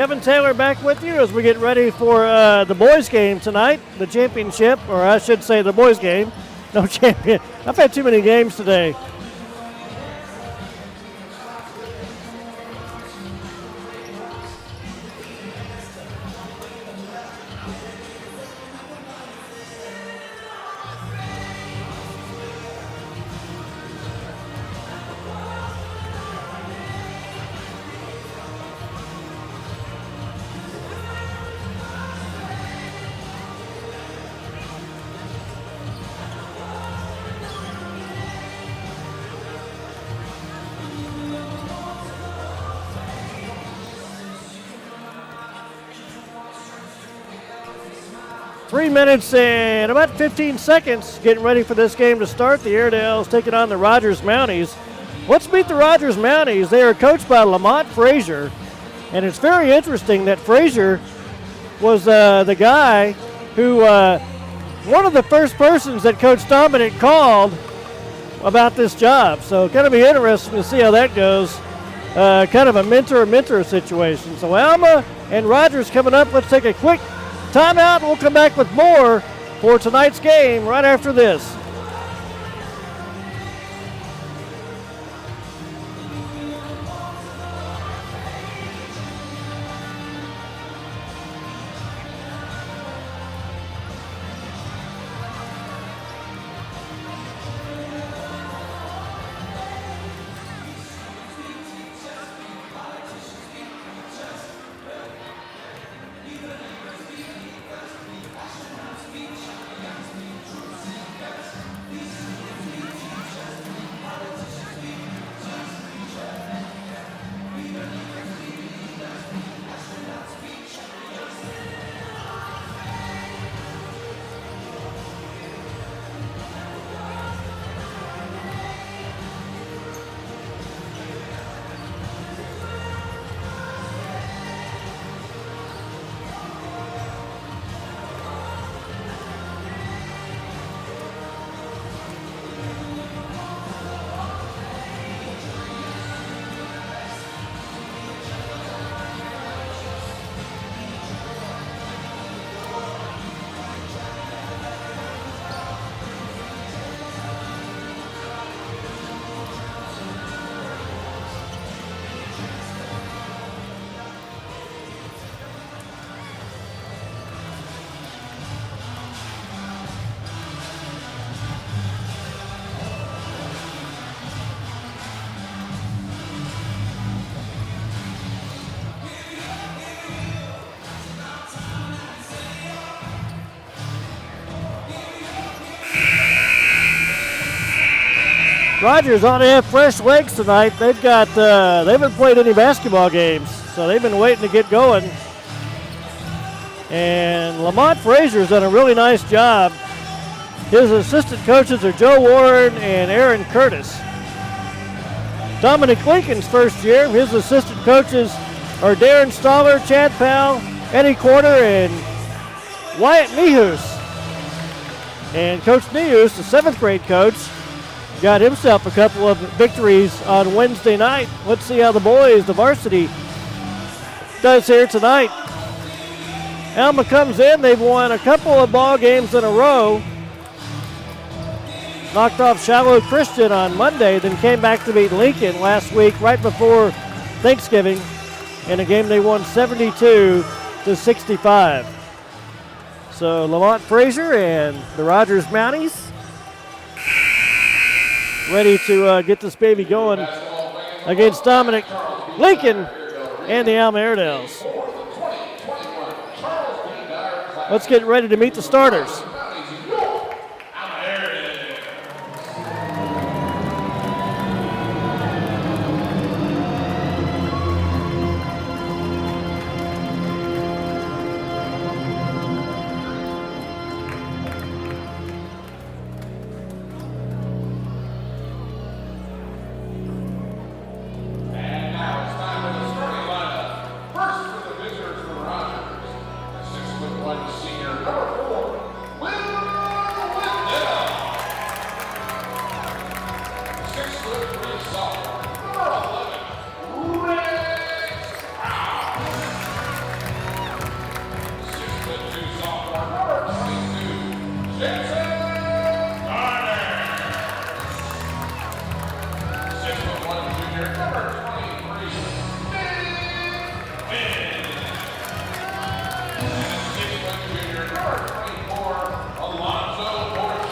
Kevin Taylor back with you as we get ready for the boys game tonight, the championship, or I should say the boys game. No champion. I've had too many games today. Three minutes and about 15 seconds getting ready for this game to start. The Airedales taking on the Rogers Mounties. Let's meet the Rogers Mounties. They are coached by Lamont Frazier, and it's very interesting that Frazier was the guy who, one of the first persons that Coach Dominic called about this job. So going to be interesting to see how that goes. Kind of a mentor situation. So Alma and Rogers coming up. Let's take a quick timeout. We'll come back with more for tonight's game right after this. Rogers ought to have fresh legs tonight. They haven't played any basketball games, so they've been waiting to get going. And Lamont Frazier's done a really nice job. His assistant coaches are Joe Warren and Aaron Curtis. Dominic Lincoln's first year, his assistant coaches are Darren Stoller, Chad Powell, Eddie Quarter, and Wyatt Nehus. And Coach Nehus, the 7th grade coach, got himself a couple of victories on Wednesday night. Let's see how the boys, the varsity, does here tonight. Alma comes in. They've won a couple of ball games in a row. Knocked off Shallow Christian on Monday, then came back to beat Lincoln last week right before Thanksgiving in a game they won 72-65. So Lamont Frazier and the Rogers Mounties ready to get this baby going against Dominic Lincoln and the Alma Airedales. Let's get ready to meet the starters.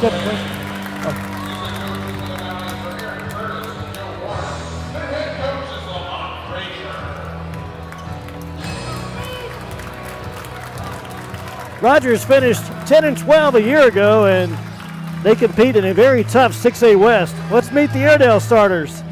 Got a question? Oh. Rogers finished 10-12 a year ago, and they compete in a very tough 6A West. Let's meet the Airedale starters.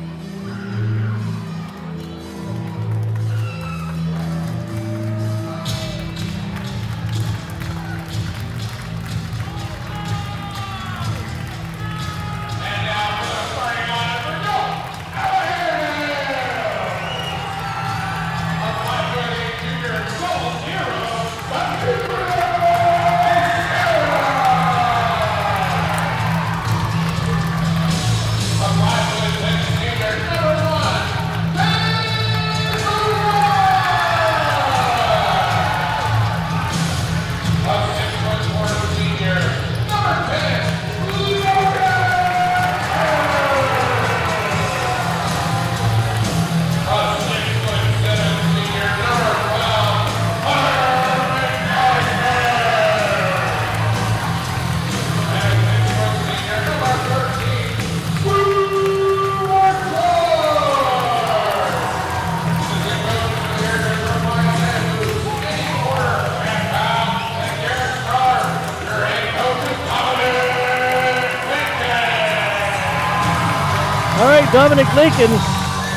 Dominic Lincoln,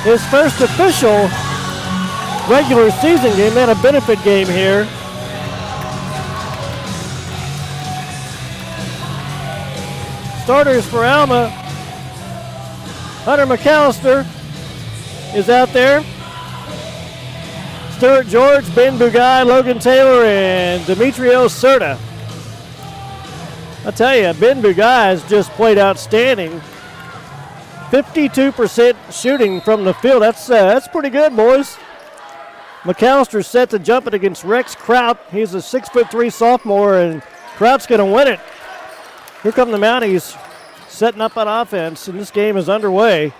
his first official regular season game, and a benefit game here. Starters for Alma. Hunter McAllister is out there. Stuart George, Ben Bugai, Logan Taylor, and Demetrios Serta. I'll tell you, Ben Bugai has just played outstanding. 52% shooting from the field. That's pretty good, boys. McAllister's set to jump it against Rex Kraut. He's a 6'3" sophomore, and Kraut's going to win it. Here come the Mounties setting up on offense, and this game is underway.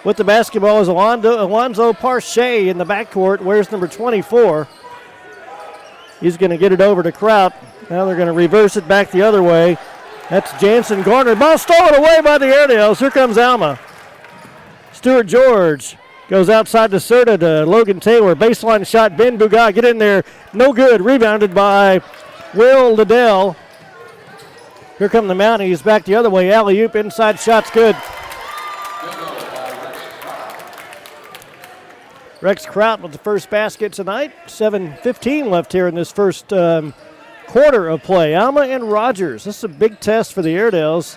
With the basketball is Alonzo Parche in the backcourt. Wears number 24. He's going to get it over to Kraut. Now they're going to reverse it back the other way. That's Jansen Garner. Ball stolen away by the Airedales. Here comes Alma. Stuart George goes outside to Serta to Logan Taylor. Baseline shot, Ben Bugai, get in there. No good. Rebounded by Will Liddell. Here come the Mounties back the other way. Alley-oop, inside shot's good. Rex Kraut with the first basket tonight. 7:15 left here in this first quarter of play. Alma and Rogers. This is a big test for the Airedales.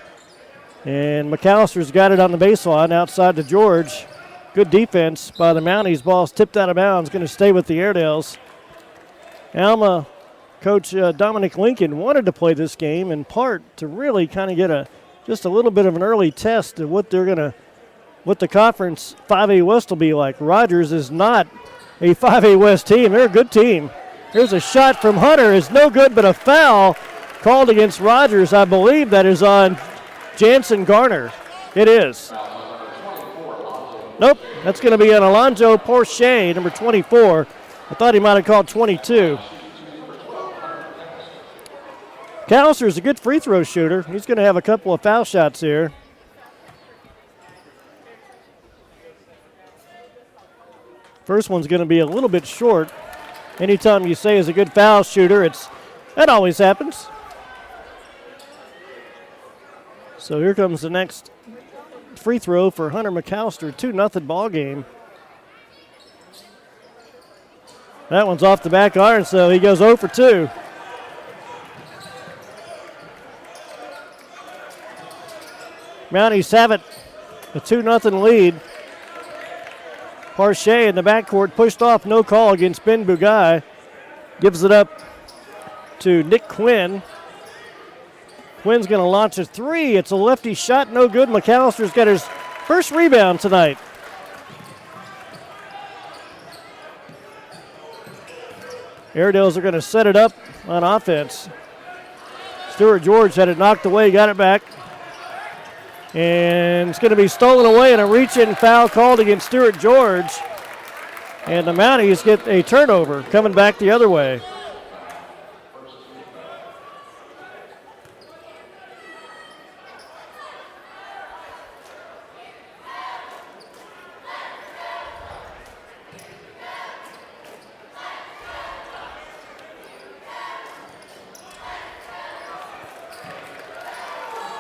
And McAllister's got it on the baseline outside to George. Good defense by the Mounties. Ball's tipped out of bounds. Going to stay with the Airedales. Alma coach Dominic Lincoln wanted to play this game in part to really kind of get just a little bit of an early test of what the conference 5A West will be like. Rogers is not a 5A West team. They're a good team. Here's a shot from Hunter. It's no good, but a foul called against Rogers. I believe that is on Jansen Garner. It is. Nope, that's going to be on Alonzo Porche, number 24. I thought he might have called 22. McAllister's a good free throw shooter. He's going to have a couple of foul shots here. First one's going to be a little bit short. Anytime you say is a good foul shooter, that always happens. So here comes the next free throw for Hunter McAllister. 2-0 ball game. That one's off the back iron, so he goes 0 for 2. Mounties have it, a 2-0 lead. Parche in the backcourt pushed off, no call against Ben Bugai. Gives it up to Nick Quinn. Quinn's going to launch a three. It's a lefty shot, no good. McAllister's got his first rebound tonight. Airedales are going to set it up on offense. Stuart George had it knocked away, got it back. And it's going to be stolen away, and a reach-in foul called against Stuart George. And the Mounties get a turnover coming back the other way.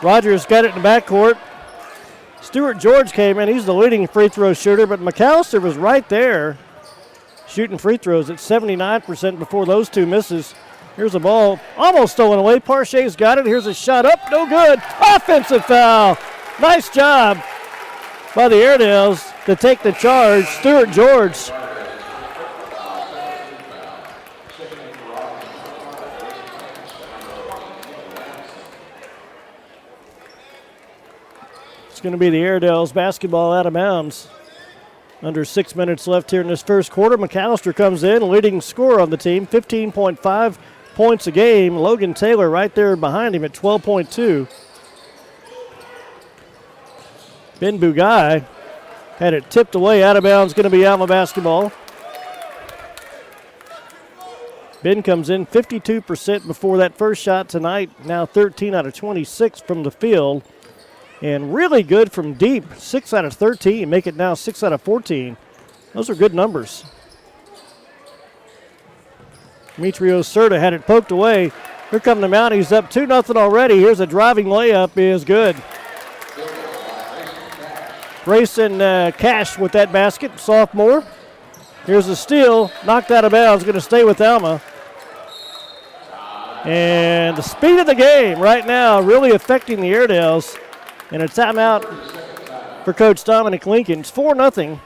Rogers got it in the backcourt. Stuart George came in. He's the leading free throw shooter, but McAllister was right there shooting free throws at 79% before those two misses. Here's a ball almost stolen away. Parche's got it. Here's a shot up. No good. Offensive foul. Nice job by the Airedales to take the charge. Stuart George. It's going to be the Airedales basketball out of bounds. Under 6 minutes left here in this first quarter. McAllister comes in, leading scorer on the team, 15.5 points a game. Logan Taylor right there behind him at 12.2. Ben Bugai had it tipped away out of bounds, going to be Alma basketball. Ben comes in 52% before that first shot tonight, now 13 out of 26 from the field. And really good from deep, 6 out of 13, make it now 6 out of 14. Those are good numbers. Demetrios Serta had it poked away. Here come the Mounties up 2-0 already. Here's a driving layup, is good. Grayson Cash with that basket, sophomore. Here's a steal, knocked out of bounds, going to stay with Alma. And the speed of the game right now really affecting the Airedales. And a timeout for Coach Dominic Lincoln. It's 4-0.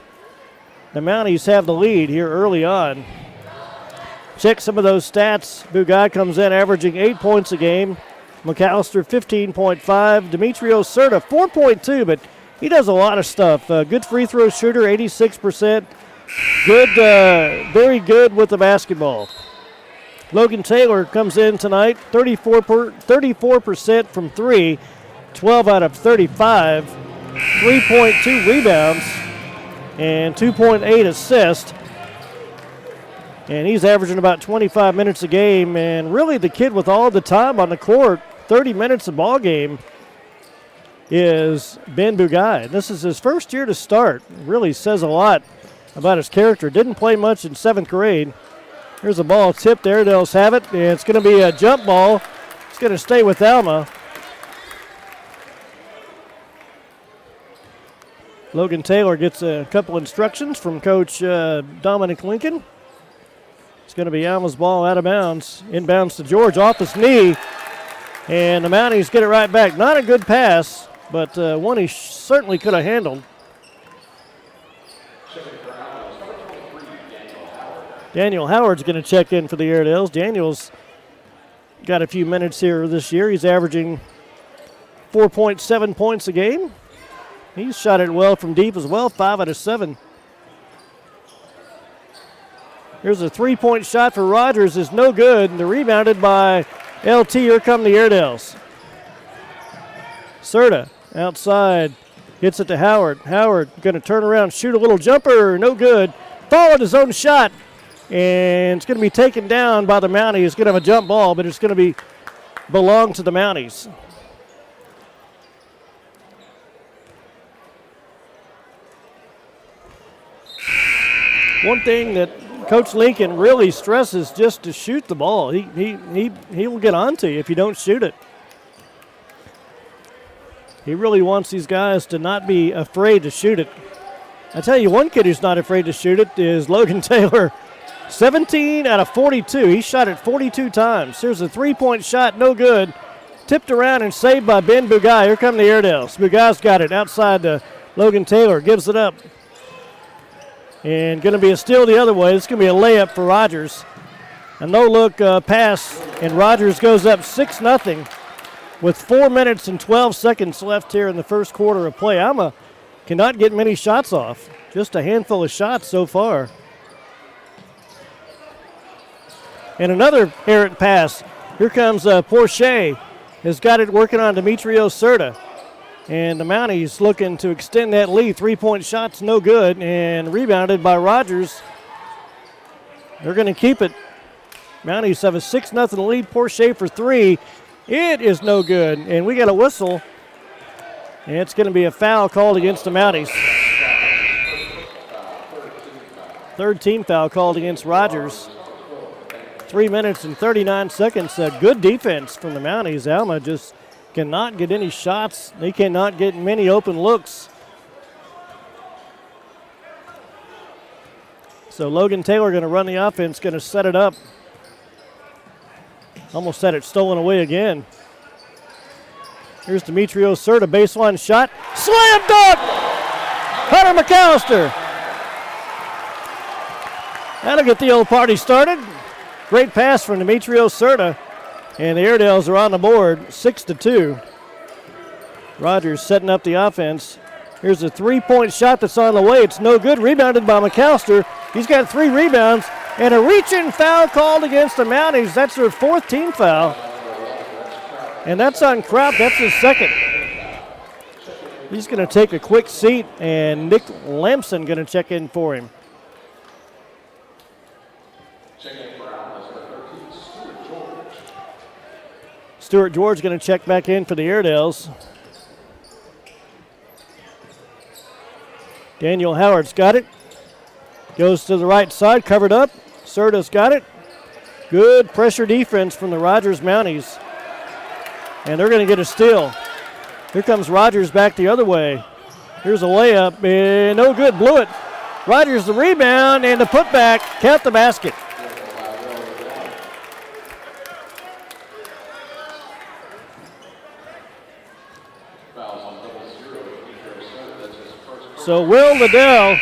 The Mounties have the lead here early on. Check some of those stats. Bugai comes in averaging 8 points a game. McAllister 15.5. Demetrios Serta 4.2, but he does a lot of stuff. Good free throw shooter, 86%. Good, very good with the basketball. Logan Taylor comes in tonight, 34% from three. 12 out of 35, 3.2 rebounds, and 2.8 assists. And he's averaging about 25 minutes a game, and really the kid with all the time on the court, 30 minutes a ball game, is Ben Bugai. This is his first year to start. Really says a lot about his character. Didn't play much in 7th grade. Here's a ball tipped. Airedales have it, and it's going to be a jump ball. It's going to stay with Alma. Logan Taylor gets a couple instructions from Coach Dominic Lincoln. It's going to be Alma's ball out of bounds. Inbounds to George off his knee. And the Mounties get it right back. Not a good pass, but one he certainly could have handled. Daniel Howard's going to check in for the Airedales. Daniel's got a few minutes here this year. He's averaging 4.7 points a game. He's shot it well from deep as well, 5 out of 7. Here's a three-point shot for Rogers, is no good. And they're rebounded by LT. Here come the Airedales. Serta outside, gets it to Howard. Howard going to turn around, shoot a little jumper, no good. Followed his own shot, and it's going to be taken down by the Mounties. It's going to have a jump ball, but it's going to belong to the Mounties. One thing that Coach Lincoln really stresses just to shoot the ball. He will get on to you if you don't shoot it. He really wants these guys to not be afraid to shoot it. I tell you, one kid who's not afraid to shoot it is Logan Taylor. 17 out of 42. He shot it 42 times. Here's a three-point shot, no good. Tipped around and saved by Ben Bugai. Here come the Airedales. Bugai's got it outside to Logan Taylor. Gives it up. And going to be a steal the other way. It's going to be a layup for Rogers. A no-look pass, and Rogers goes up 6-0 with 4 minutes and 12 seconds left here in the first quarter of play. Alma cannot get many shots off. Just a handful of shots so far. And another errant pass. Here comes Porche. Has got it working on Demetrios Serta. And the Mounties looking to extend that lead. Three-point shots, no good. And rebounded by Rogers. They're going to keep it. Mounties have a 6-0 lead. Porche for three. It is no good. And we got a whistle. And it's going to be a foul called against the Mounties. Third team foul called against Rogers. 3 minutes and 39 seconds. Good defense from the Mounties. Alma just cannot get any shots. They cannot get many open looks. So Logan Taylor going to run the offense, going to set it up. Almost had it stolen away again. Here's Demetrios Serta, baseline shot. Slam dunk! Hunter McAllister. That'll get the old party started. Great pass from Demetrios Serta. And the Airedales are on the board, 6-2. Rogers setting up the offense. Here's a three-point shot that's on the way. It's no good. Rebounded by McAllister. He's got 3 rebounds. And a reach-in foul called against the Mounties. That's their 4th team foul. And that's on Kraut. That's his 2nd. He's going to take a quick seat, and Nick Lamson going to check in for him. Stuart George going to check back in for the Airedales. Daniel Howard's got it. Goes to the right side, covered up. Serta's got it. Good pressure defense from the Rogers Mounties. And they're going to get a steal. Here comes Rogers back the other way. Here's a layup, and no good, blew it. Rogers the rebound and the putback, count the basket. So Will Liddell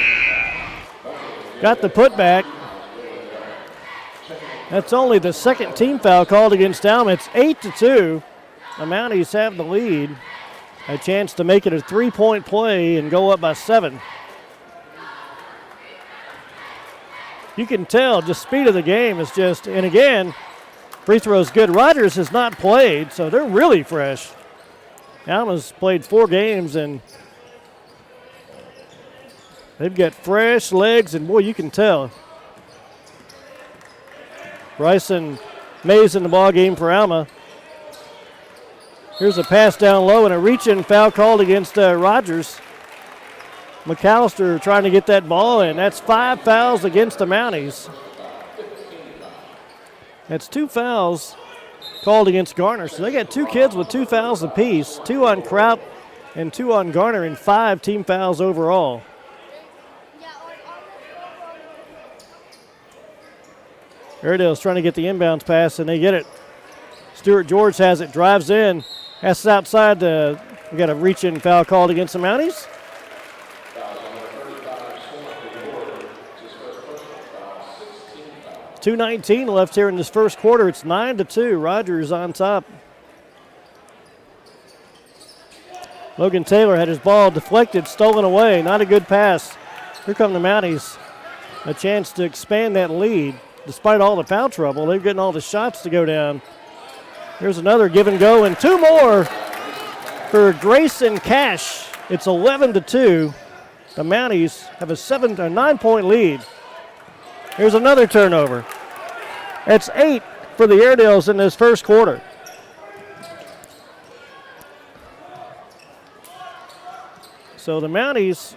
got the putback. That's only the 2nd team foul called against Alma. It's 8-2. The Mounties have the lead. A chance to make it a 3-point play and go up by 7. You can tell the speed of the game is just, and again, free throw's good. Rogers has not played, so they're really fresh. Alma's played 4 games, and they've got fresh legs, and boy, you can tell. Bryson Mays in the ball game for Alma. Here's a pass down low and a reach-in foul called against Rogers. McAllister trying to get that ball, and that's 5 fouls against the Mounties. That's 2 fouls called against Garner. So they got 2 kids with 2 fouls apiece, 2 on Kraut and 2 on Garner, and 5 team fouls overall. Airedale's trying to get the inbounds pass, and they get it. Stuart George has it, drives in. That's outside. We got a reach-in foul called against the Mounties. .219 left here in this first quarter. It's 9-2. Rogers on top. Logan Taylor had his ball deflected, stolen away. Not a good pass. Here come the Mounties. A chance to expand that lead. Despite all the foul trouble, they're getting all the shots to go down. Here's another give and go, and 2 more for Grayson Cash. It's 11-2. The Mounties have a 9-point lead. Here's another turnover. That's 8 for the Airedales in this first quarter. So the Mounties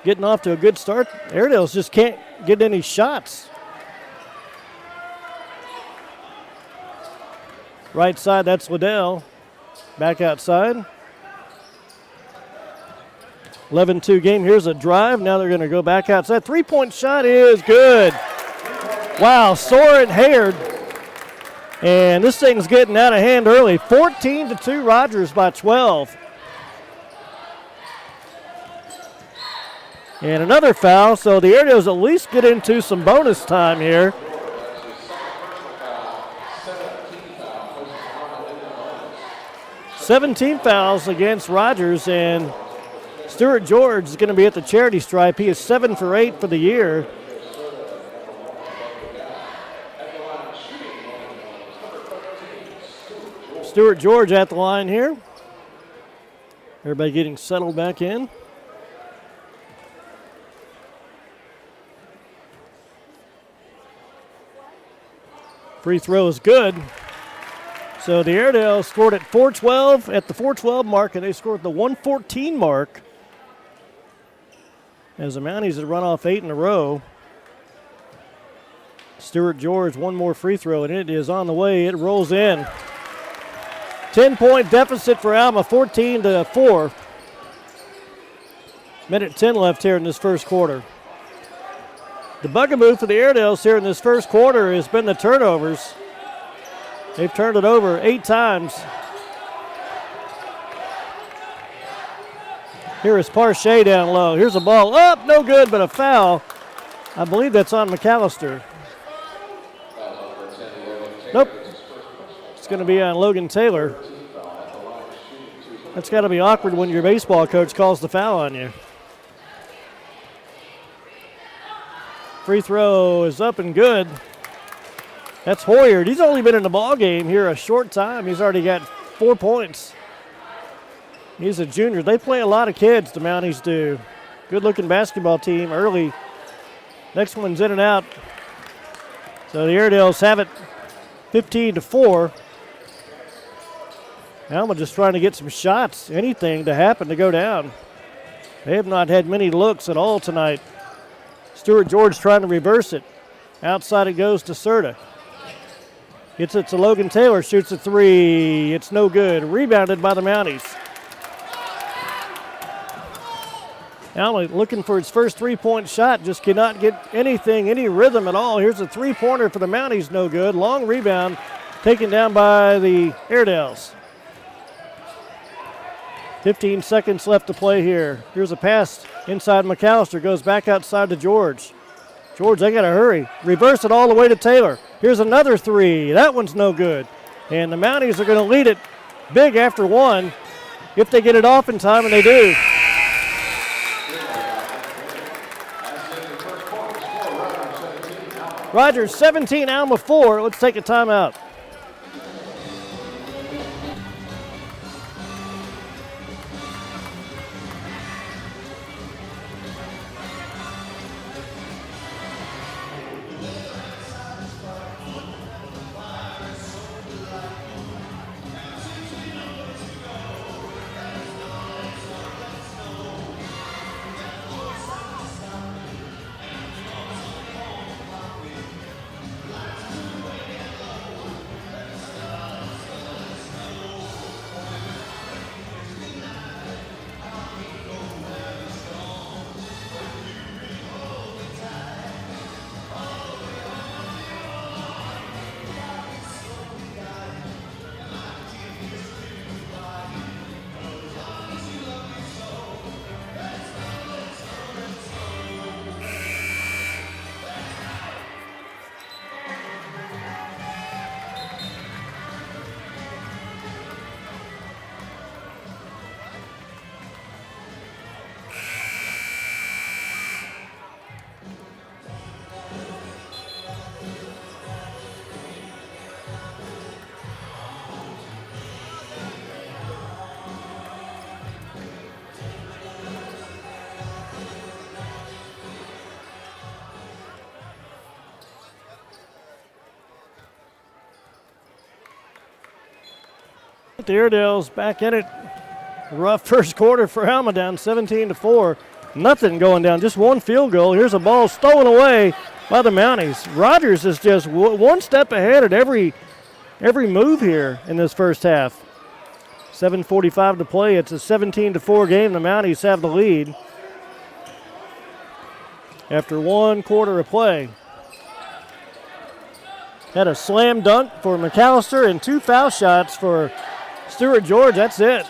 getting off to a good start. Airedales just can't get any shots. Right side, that's Liddell. Back outside. 11-2 game. Here's a drive. Now they're going to go back outside. 3-point shot is good. Wow, Soren Hayard. And this thing's getting out of hand early. 14-2 Rogers by 12. And another foul, so the Airedales at least get into some bonus time here. Seventeen fouls against Rogers, and Stuart George is going to be at the charity stripe. He is 7 for 8 for the year. Stuart George at the line here. Everybody getting settled back in. Free throw is good. So the Airedales scored at 4:12 at the 4:12 mark, and they scored at the 1:14 mark. As the Mounties had run off 8 in a row. Stuart George, one more free throw, and it is on the way. It rolls in. 10-point deficit for Alma, 14-4. Minute 10 left here in this first quarter. The bugaboo for the Airedales here in this first quarter has been the turnovers. They've turned it over 8 times. Here is Parche down low. Here's a ball up, no good, but a foul. I believe that's on McAllister. Nope. It's going to be on Logan Taylor. That's got to be awkward when your baseball coach calls the foul on you. Free throw is up and good. That's Hoyard. He's only been in the ball game here a short time. He's already got 4 points. He's a junior. They play a lot of kids, the Mounties do. Good-looking basketball team early. Next one's in and out. So the Airedales have it 15-4. Alma just trying to get some shots, anything to happen to go down. They have not had many looks at all tonight. Stuart George trying to reverse it. Outside it goes to Serta. Gets it to Logan Taylor, shoots a 3. It's no good. Rebounded by the Mounties. Alma looking for his first 3-point shot, just cannot get anything, any rhythm at all. Here's a 3-pointer for the Mounties, no good. Long rebound taken down by the Airedales. 15 seconds left to play here. Here's a pass inside McAllister, goes back outside to George. George, they got to hurry. Reverse it all the way to Taylor. Here's another 3. That one's no good. And the Mounties are going to lead it big after 1 if they get it off in time, and they do. Rogers 17, Alma 4. Let's take a timeout. The Airedales back in it. Rough first quarter for Alma, down 17-4. Nothing going down, just 1 field goal. Here's a ball stolen away by the Mounties. Rogers is just 1 step ahead at every move here in this first half. 7:45 to play. It's a 17-4 game. The Mounties have the lead after 1 quarter of play. Had a slam dunk for McAllister and 2 foul shots for Stuart George. That's it.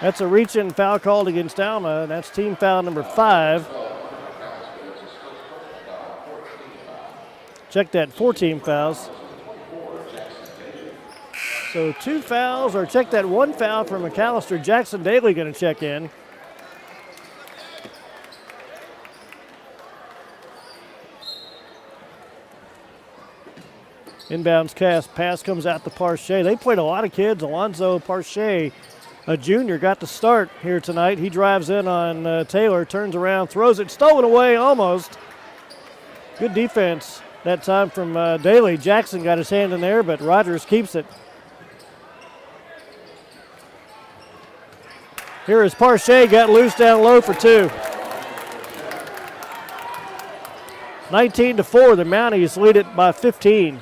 That's a reach-in foul called against Alma. That's team foul number 5. Check that, 14 fouls. So 2 fouls, or check that 1 foul for McAllister. Jackson Daly going to check in. Inbounds pass comes out to Parche. They played a lot of kids. Alonzo Parche, a junior, got the start here tonight. He drives in on Taylor, turns around, throws it, stolen away almost. Good defense that time from Daly. Jackson got his hand in there, but Rogers keeps it. Here is Parche, got loose down low for 2. 19-4, the Mounties lead it by 15.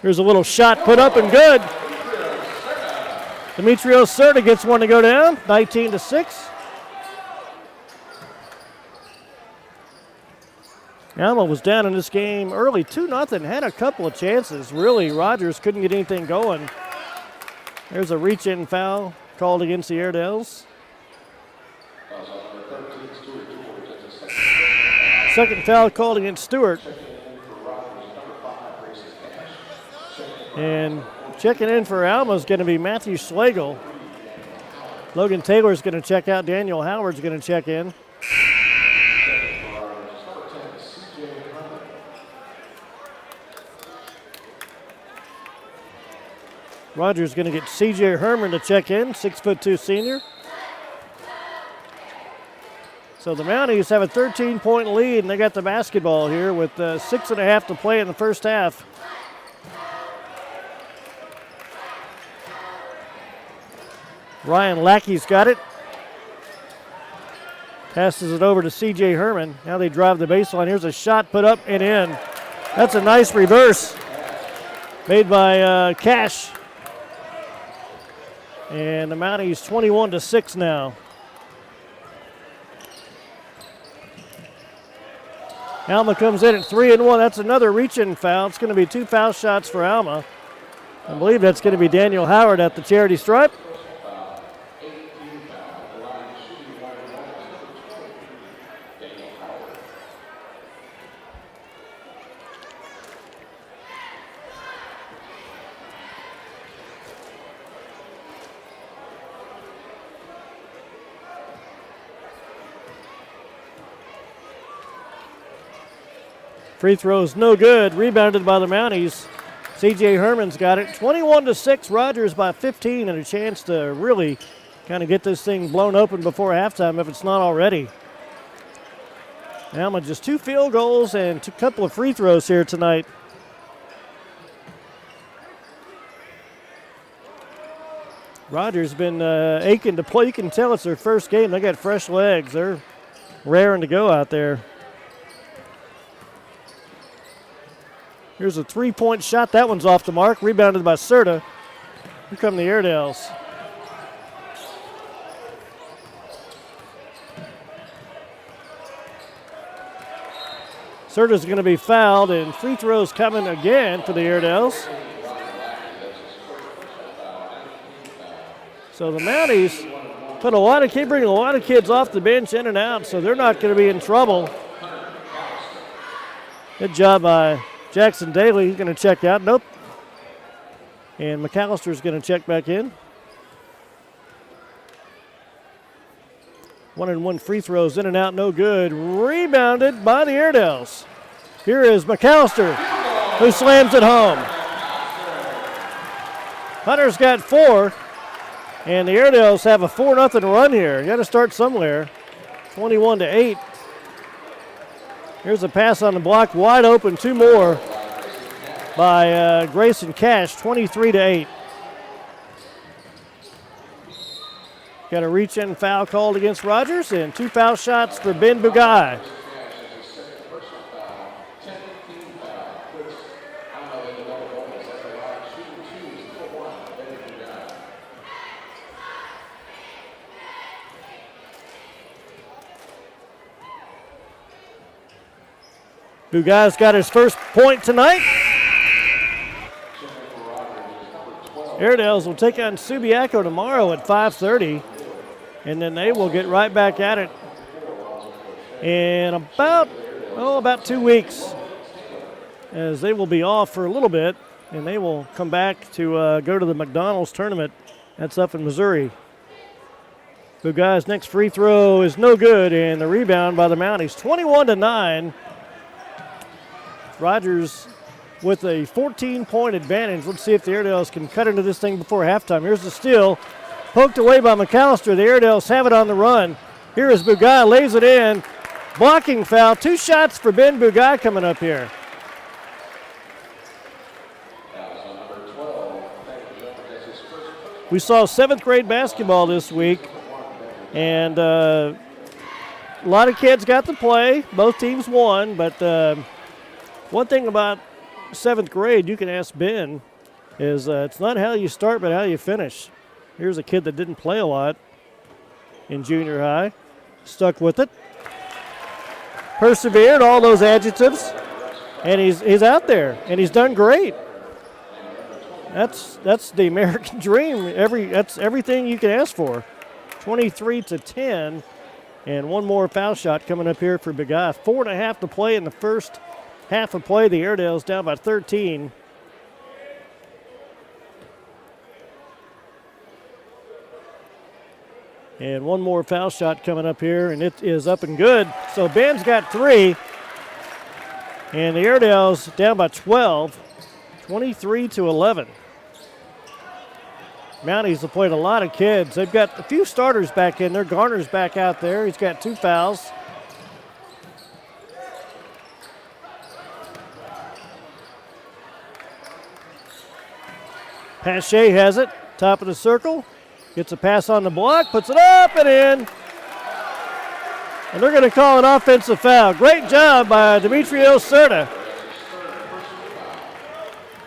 Here's a little shot put up and good. Demetrios Serta gets one to go down, 19-6. Alma was down in this game early, 2-0, had a couple of chances. Really, Rogers couldn't get anything going. There's a reach-in foul called against the Airedales. Second foul called against Stewart. And checking in for Alma is going to be Matthew Schlegel. Logan Taylor's going to check out. Daniel Howard's going to check in. Rogers going to get C.J. Herman to check in, 6'2" senior. So the Mounties have a 13-point lead, and they got the basketball here with 6.5 to play in the first half. Ryan Lackey's got it. Passes it over to C.J. Herman. Now they drive the baseline. Here's a shot put up and in. That's a nice reverse made by Cash. And the Mounties 21-6 now. Alma comes in at 3-1. That's another reach-in foul. It's going to be 2 foul shots for Alma. I believe that's going to be Daniel Howard at the charity stripe. Free throws no good. Rebounded by the Mounties. C.J. Herman's got it. 21-6. Rogers by 15 and a chance to really kind of get this thing blown open before halftime if it's not already. Alma just 2 field goals and a couple of free throws here tonight. Rogers been aching to play. You can tell it's their first game. They got fresh legs. They're raring to go out there. Here's a 3-point shot. That one's off the mark. Rebounded by Serta. Here come the Airedales. Serta's going to be fouled, and free throws coming again for the Airedales. So the Mounties bring a lot of kids off the bench in and out, so they're not going to be in trouble. Good job by Jackson Daly. He's going to check out. Nope. And McAllister's going to check back in. 1-and-1 free throws in and out, no good. Rebounded by the Airedales. Here is McAllister, who slams it home. Hunter's got 4, and the Airedales have a 4-0 run here. You got to start somewhere. 21-8. Here's a pass on the block, wide open, 2 more by Grayson Cash, 23-8. Got a reach-in foul called against Rogers, and 2 foul shots for Ben Bugai. Bugai's got his first point tonight. Airedales will take on Subiaco tomorrow at 5:30, and then they will get right back at it in about 2 weeks, as they will be off for a little bit, and they will come back to go to the McDonald's tournament. That's up in Missouri. Bugai's next free throw is no good, and the rebound by the Mounties, 21-9. Rogers with a 14-point advantage. Let's see if the Airedales can cut into this thing before halftime. Here's the steal. Poked away by McAllister. The Airedales have it on the run. Here is Bugai, lays it in. Blocking foul. 2 shots for Ben Bugai coming up here. We saw 7th grade basketball this week, and a lot of kids got to play. Both teams won, but one thing about 7th grade, you can ask Ben, is it's not how you start but how you finish. Here's a kid that didn't play a lot in junior high. Stuck with it. Persevered, all those adjectives. And he's out there, and he's done great. That's the American dream. That's everything you can ask for. 23-10, and one more foul shot coming up here for Big Eye. 4.5 to play in the first half of play. The Airedales down by 13. And one more foul shot coming up here, and it is up and good. So Ben's got 3, and the Airedales down by 12, 23-11. Mounties have played a lot of kids. They've got a few starters back in there. Garner's back out there. He's got 2 fouls. Pache has it, top of the circle. Gets a pass on the block, puts it up and in. And they're going to call an offensive foul. Great job by Demetrios Serta.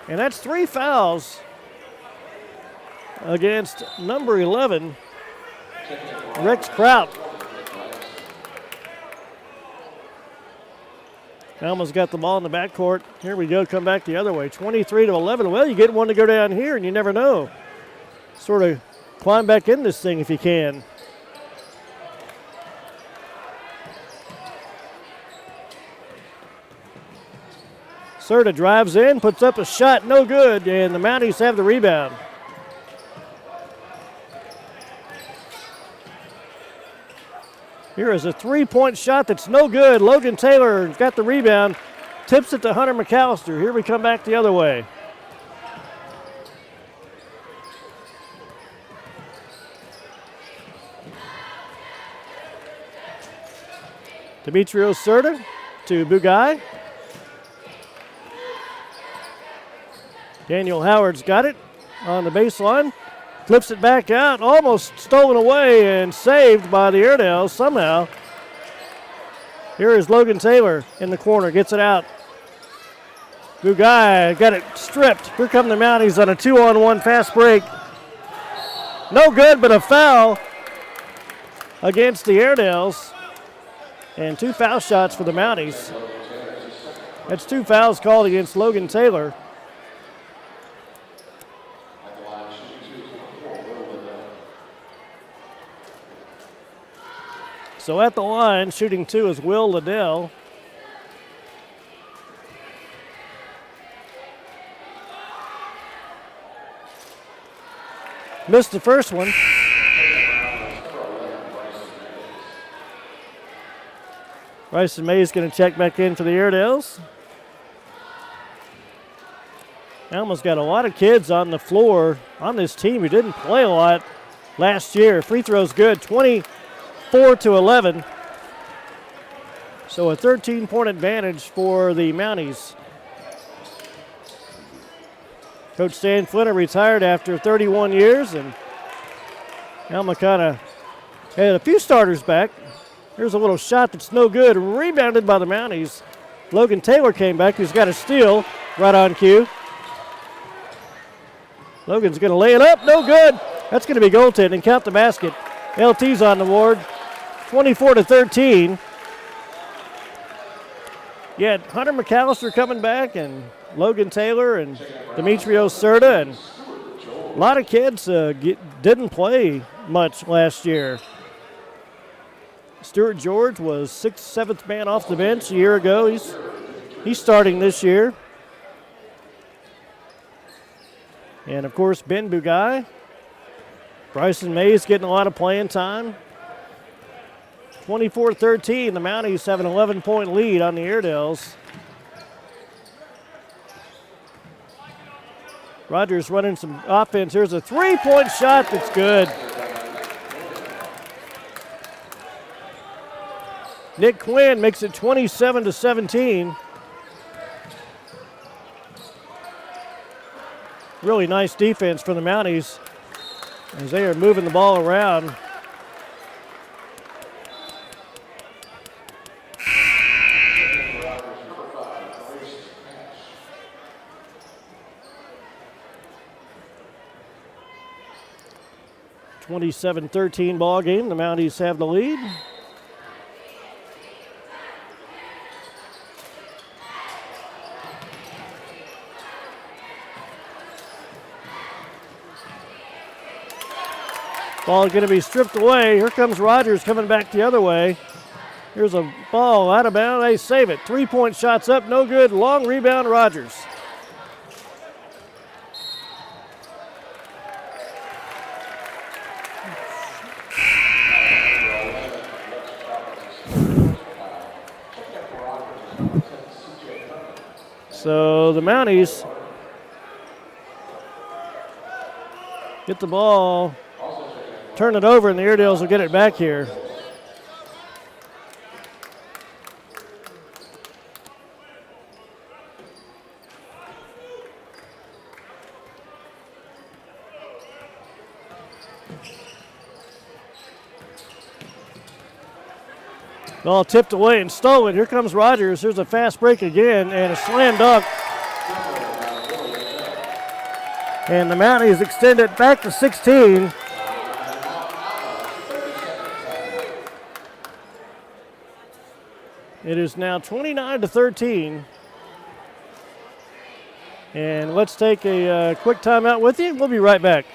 And that's 3 fouls against number 11, Rex Kraut. Alma's got the ball in the backcourt. Here we go, come back the other way. 23-11. Well, you get one to go down here, and you never know. Sort of climb back in this thing if you can. Serta drives in, puts up a shot, no good, and the Mounties have the rebound. Here is a 3-point shot that's no good. Logan Taylor's got the rebound, tips it to Hunter McAllister. Here we come back the other way. Demetrios Serta to Bugai. Daniel Howard's got it on the baseline. Flips it back out, almost stolen away and saved by the Airedales somehow. Here is Logan Taylor in the corner, gets it out. Bugai got it stripped. Here come the Mounties on a 2-on-1 fast break. No good, but a foul against the Airedales. And 2 foul shots for the Mounties. That's 2 fouls called against Logan Taylor. So at the line, shooting 2 is Will Liddell. Missed the first one. Bryson May is going to check back in for the Airedales. Alma's got a lot of kids on the floor on this team who didn't play a lot last year. Free throw's good, 24-11. So a 13-point advantage for the Mounties. Coach Stan Flinner retired after 31 years, and Alma kind of had a few starters back. Here's a little shot that's no good, rebounded by the Mounties. Logan Taylor came back, who's got a steal right on cue. Logan's going to lay it up, no good. That's going to be goaltending, count the basket. LT's on the board, 24-13. You had Hunter McAllister coming back and Logan Taylor and Demetrios Serta, and a lot of kids didn't play much last year. Stuart George was 6th, 7th man off the bench a year ago. He's starting this year. And, of course, Ben Bugai. Bryson Mays getting a lot of playing time. 24-13, the Mounties have an 11-point lead on the Airedales. Rogers running some offense. Here's a 3-point shot that's good. Nick Quinn makes it 27-17. Really nice defense from the Mounties as they are moving the ball around. 27-13 ball game. The Mounties have the lead. Ball going to be stripped away. Here comes Rogers coming back the other way. Here's a ball out of bounds. They save it. 3-point shots up, no good. Long rebound, Rogers. So the Mounties get the ball, turn it over, and the Airedales will get it back here. Ball tipped away and stolen. Here comes Rogers. Here's a fast break again and a slam dunk. And the Mounties extend it back to 16. It is now 29-13. And let's take a quick timeout with you. We'll be right back.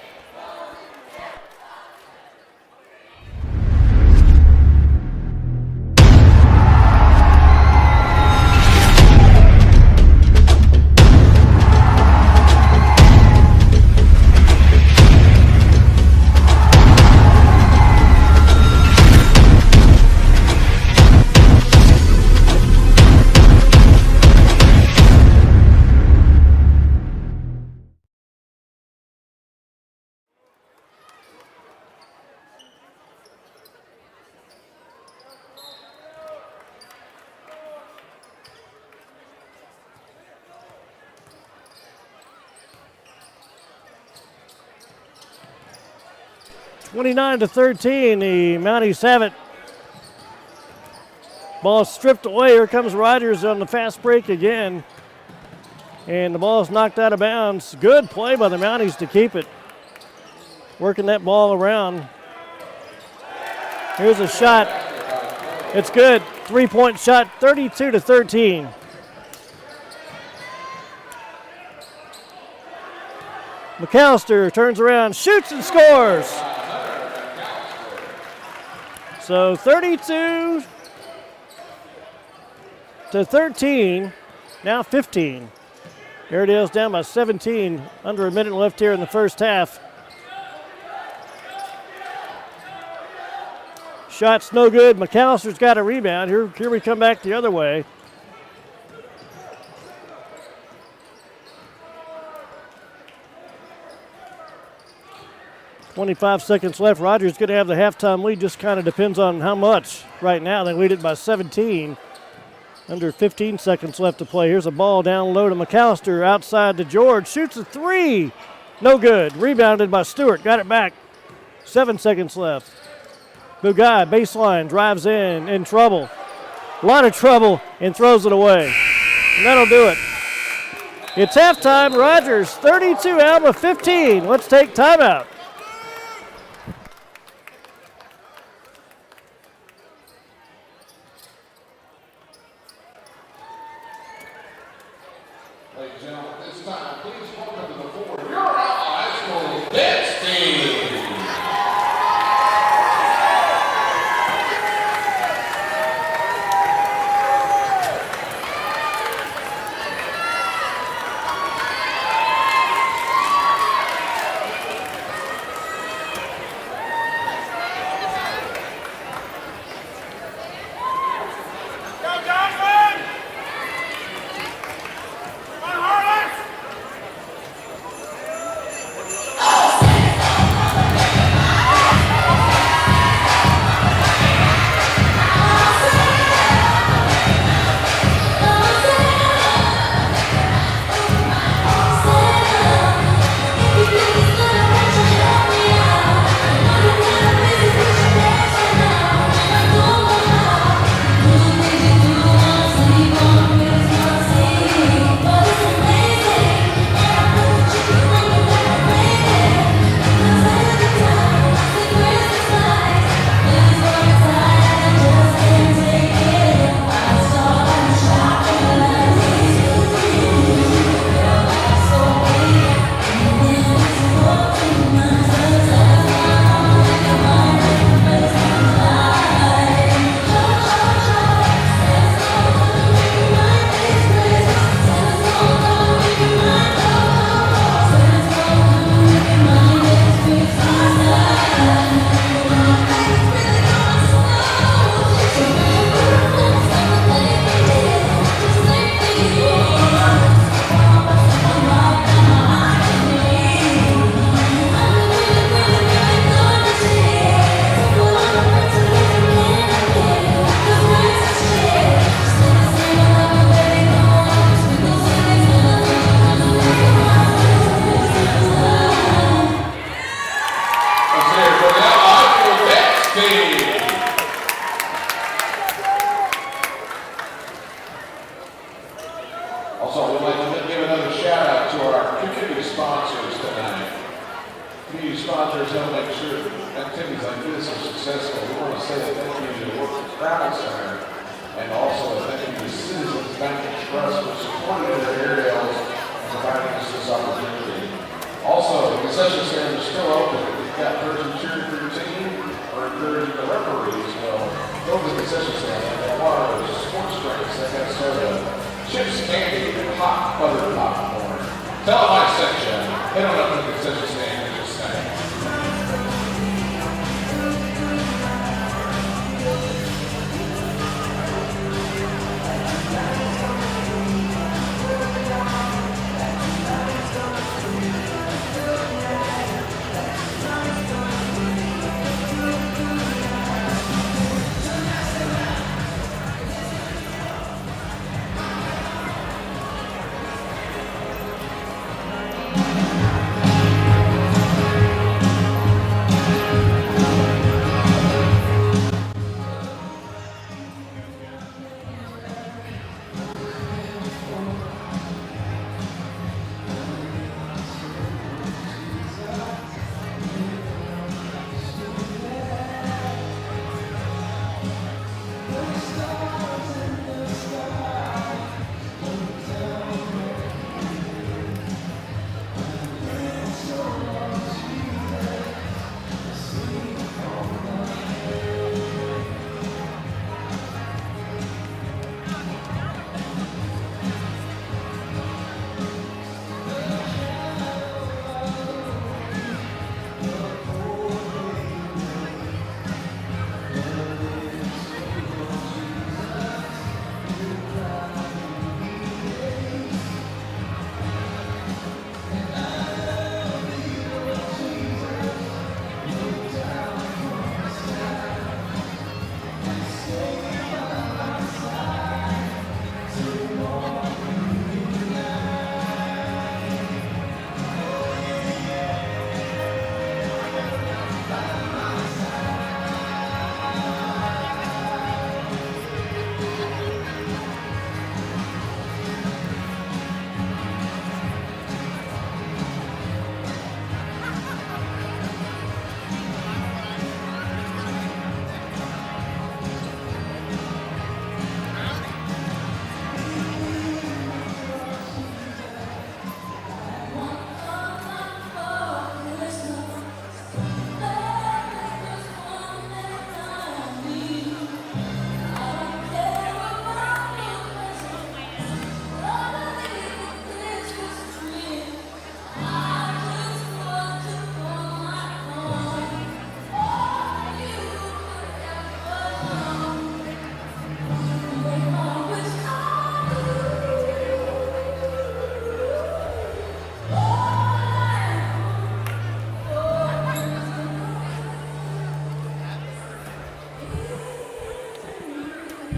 (29-13), the Mounties have it. Ball stripped away. Here comes Rogers on the fast break again. And the ball is knocked out of bounds. Good play by the Mounties to keep it. Working that ball around. Here's a shot. It's good. 3-point shot, 32-13. McAllister turns around, shoots and scores. So 32-13, now 15. Airedale's down by 17, under a minute left here in the first half. Shot's no good. McAllister's got a rebound. Here we come back the other way. .25 seconds left. Rogers going to have the halftime lead. Just kind of depends on how much. Right now they lead it by 17. Under 15 seconds left to play. Here's a ball down low to McAllister. Outside to George. Shoots a three. No good. Rebounded by Stewart. Got it back. 7 seconds left. Bugai, baseline, drives in trouble. A lot of trouble, and throws it away. And that'll do it. It's halftime. Rogers 32, Alma 15. Let's take timeout. Ladies and gentlemen, at this time, please welcome to the floor your Alma High School dance team. say a thank you to the Workers Travel Center and also a thank you to Citizens Bank Express for supporting their Airedales and providing us this opportunity. Also, the concession stand is still open. If you've got person cheering for your team or encouraging the referees, well, go to the concession stand. They have water, sports drinks, they got soda, chips, candy, and hot buttered popcorn. Tell them I sent you. Head on up to the concession stand and just say.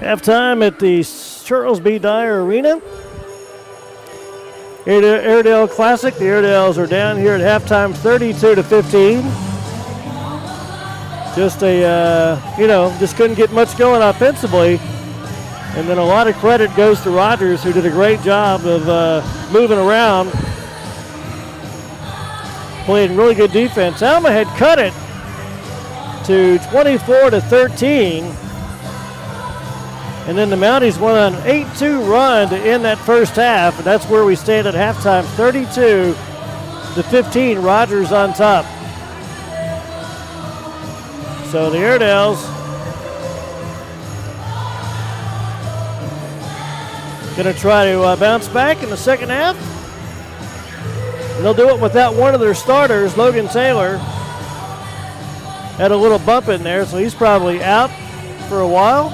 Halftime at the Charles B. Dyer Arena. Airedale Classic. The Airedales are down here at halftime 32-15. Just just couldn't get much going offensively. And then a lot of credit goes to Rogers, who did a great job of moving around, playing really good defense. Alma had cut it to 24-13. And then the Mounties went on an 8-2 run to end that first half. And that's where we stand at halftime, 32-15. Rogers on top. So the Airedales going to try to bounce back in the second half. And they'll do it without one of their starters. Logan Taylor had a little bump in there, so he's probably out for a while.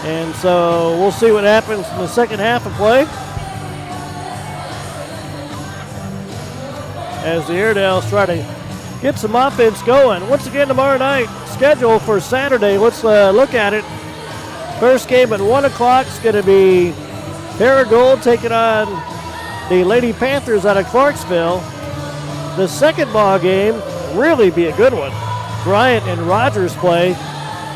And so we'll see what happens in the second half of play as the Airedales try to get some offense going. Once again, tomorrow night, schedule for Saturday. Let's look at it. First game at 1 o'clock is going to be Paragould taking on the Lady Panthers out of Clarksville. The second ball game really be a good one. Bryant and Rogers play.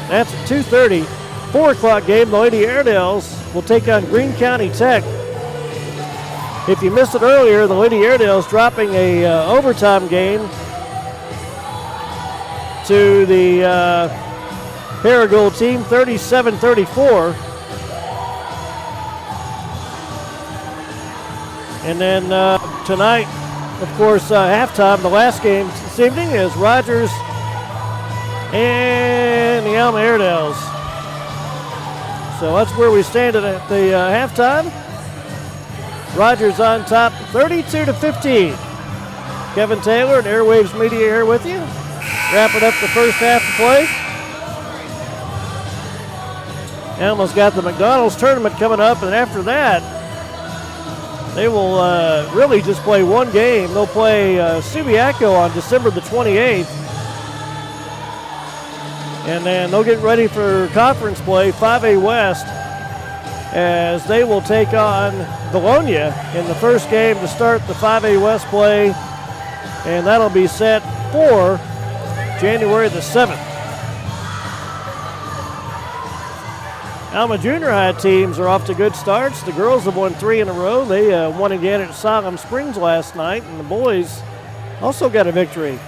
That's at 2:30. 4 o'clock game, the Lady Airedales will take on Greene County Tech. If you missed it earlier, the Lady Airedales dropping a overtime game to the Paragould team, 37-34. And then tonight, of course, halftime, the last game this evening is Rogers and the Alma Airedales. So that's where we stand at the halftime. Rogers on top, 32-15. Kevin Taylor and Airwaves Media here with you. Wrapping up the first half of play. Alma's got the McDonald's tournament coming up, and after that, they will really just play one game. They'll play Subiaco on December the 28th. And then they'll get ready for conference play, 5A West, as they will take on Bologna in the first game to start the 5A West play. And that'll be set for January the 7th. Alma Junior High teams are off to good starts. The girls have won 3 in a row. They won again at Siloam Springs last night, and the boys also got a victory.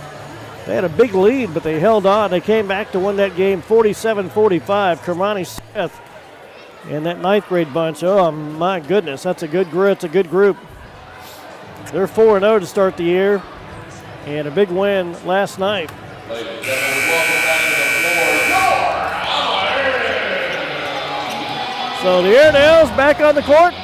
They had a big lead, but they held on. They came back to win that game 47-45. Kermani Smith and that 9th grade bunch, oh my goodness, that's a good group. It's a good group. They're 4-0 to start the year, and a big win last night. Ladies and gentlemen, welcome back to the floor. So the Airedales back on the court.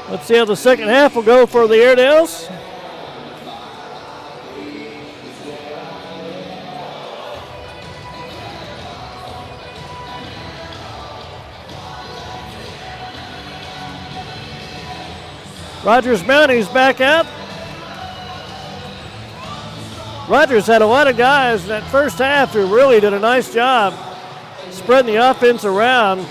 Let's see how the second half will go for the Airedales. Rogers Mounties back out. Rogers had a lot of guys in that first half who really did a nice job spreading the offense around.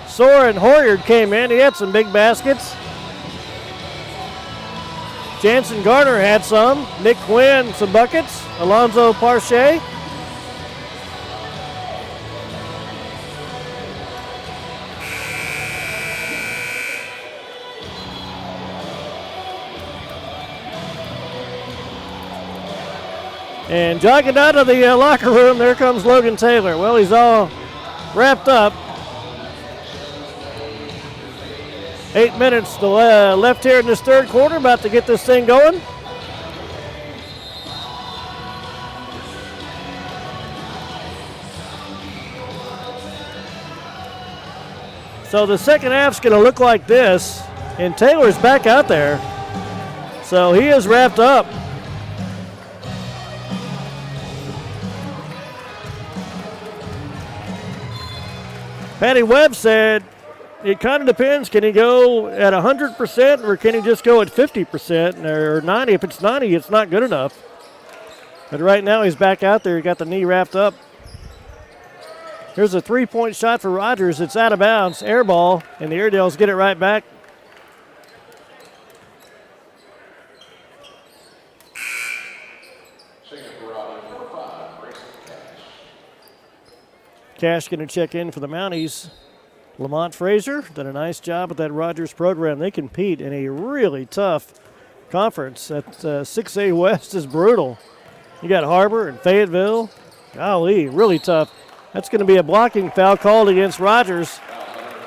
Soren Hoyard came in. He had some big baskets. Jansen Garner had some. Nick Quinn, some buckets. Alonzo Parche. And jogging out of the locker room, there comes Logan Taylor. Well, he's all wrapped up. 8 minutes left here in this third quarter, about to get this thing going. So the second half's going to look like this, and Taylor's back out there. So he is wrapped up. Patty Webb said it kind of depends. Can he go at 100% or can he just go at 50% or 90? If it's 90, it's not good enough. But right now he's back out there. He got the knee wrapped up. Here's a three-point shot for Rogers. It's out of bounds, air ball, and the Airedales get it right back. Cash going to check in for the Mounties. Lamont Frazier did a nice job with that Rogers program. They compete in a really tough conference. That 6A West is brutal. You got Harbor and Fayetteville. Golly, really tough. That's going to be a blocking foul called against Rogers.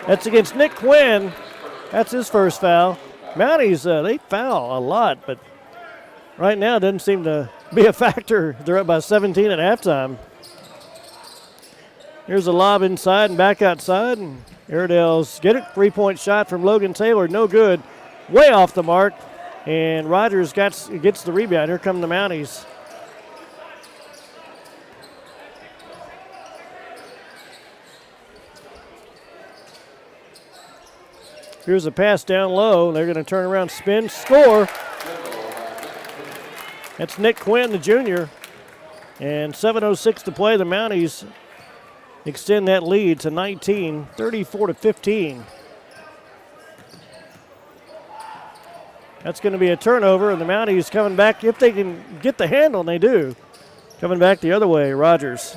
That's against Nick Quinn. That's his first foul. Mounties, they foul a lot, but right now it doesn't seem to be a factor. They're up by 17 at halftime. Here's a lob inside and back outside, and Airedales get it. Three-point shot from Logan Taylor, no good. Way off the mark, and Rogers gets the rebound. Here come the Mounties. Here's a pass down low. They're going to turn around, spin, score. That's Nick Quinn, the junior. And 7:06 to play. The Mounties extend that lead to 19, 34-15. That's going to be a turnover, and the Mounties coming back, if they can get the handle, and they do. Coming back the other way, Rogers.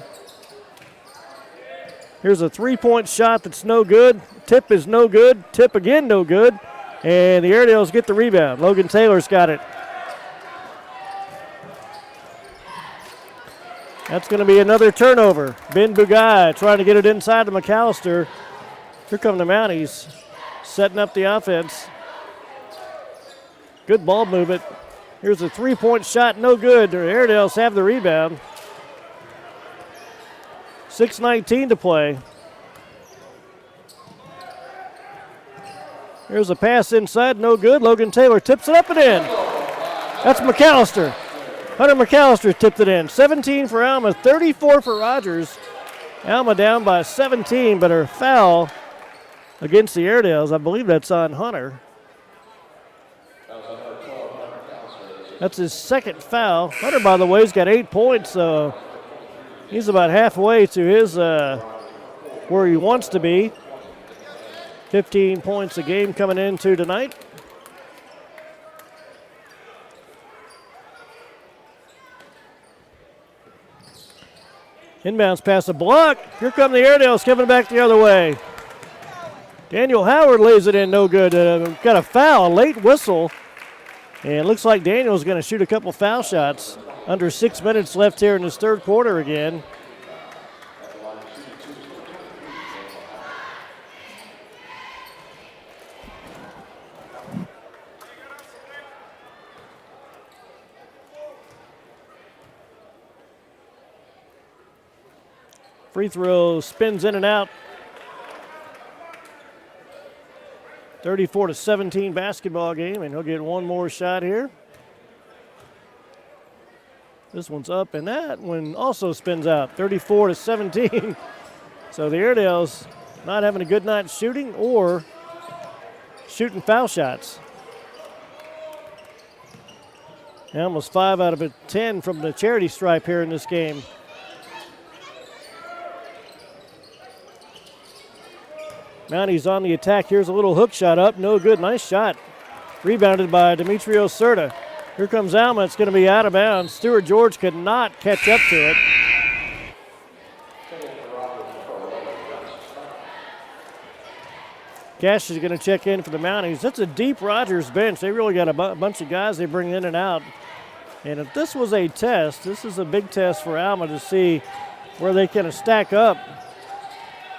Here's a three-point shot that's no good. Tip is no good. Tip again no good. And the Airedales get the rebound. Logan Taylor's got it. That's going to be another turnover. Ben Bugai trying to get it inside to McAllister. Here come the Mounties setting up the offense. Good ball movement. Here's a three-point shot, no good. The Airedales have the rebound. 6:19 to play. Here's a pass inside, no good. Logan Taylor tips it up and in. That's McAllister. Hunter McAllister tipped it in. 17 for Alma, 34 for Rogers. Alma down by 17, but her foul against the Airedales, I believe that's on Hunter. That's his second foul. Hunter, by the way, has got 8 points, so he's about halfway to his where he wants to be. 15 points a game coming into tonight. Inbounds pass a block. Here come the Airedales coming back the other way. Daniel Howard lays it in, no good. Got a foul, a late whistle. And it looks like Daniel's going to shoot a couple foul shots. Under 6 minutes left here in this third quarter again. Free throw spins in and out. 34-17 basketball game, and he'll get one more shot here. This one's up, and that one also spins out. 34-17. So the Airedales not having a good night shooting or shooting foul shots. And almost 5 out of 10 from the charity stripe here in this game. Mounties on the attack. Here's a little hook shot up. No good. Nice shot. Rebounded by Demetrios Serta. Here comes Alma. It's going to be out of bounds. Stuart George could not catch up to it. Cash is going to check in for the Mounties. That's a deep Rogers bench. They really got a bunch of guys they bring in and out. And if this was a test, this is a big test for Alma to see where they can stack up.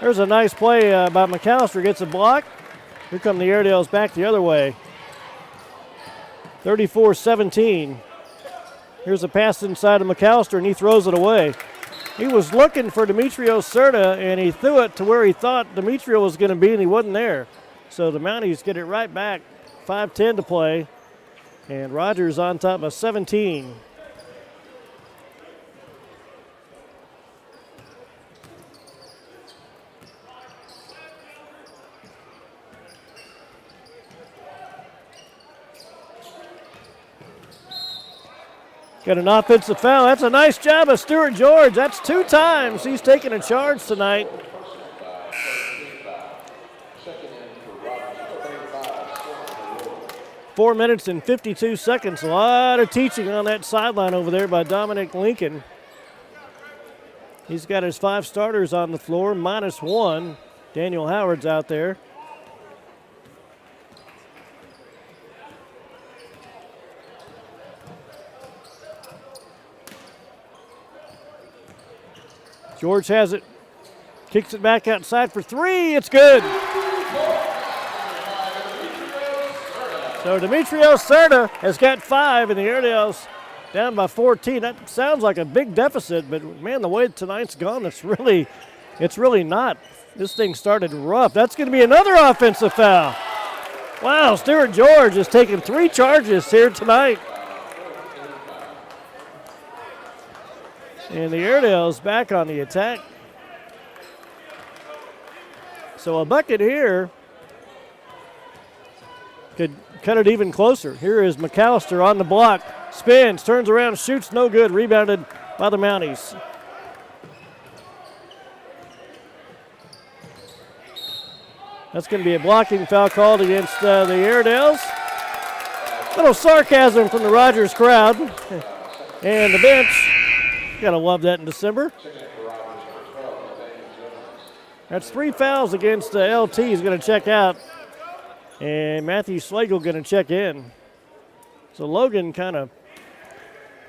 There's a nice play by McAllister. Gets a block. Here come the Airedales back the other way. 34-17. Here's a pass inside to McAllister, and he throws it away. He was looking for Demetrios Serta, and he threw it to where he thought Demetrio was going to be, and he wasn't there. So the Mounties get it right back. 5:10 to play, and Rogers on top of 17. Got an offensive foul. That's a nice job of Stuart George. That's 2 times he's taken a charge tonight. Four minutes and 52 seconds. A lot of teaching on that sideline over there by Dominic Lincoln. He's got his 5 starters on the floor, -1. Daniel Howard's out there. George has it, kicks it back outside for 3. It's good. So Demetrios Serta has got 5, and the Airedales down by 14. That sounds like a big deficit, but man, the way tonight's gone, it's really not. This thing started rough. That's going to be another offensive foul. Wow, Stuart George has taken 3 charges here tonight. And the Airedales back on the attack. So a bucket here could cut it even closer. Here is McAllister on the block. Spins, turns around, shoots, no good. Rebounded by the Mounties. That's going to be a blocking foul called against the Airedales. Little sarcasm from the Rogers crowd. And the bench. Gotta love that in December. That's 3 fouls against LT. He's going to check out. And Matthew Slagle going to check in. So Logan kind of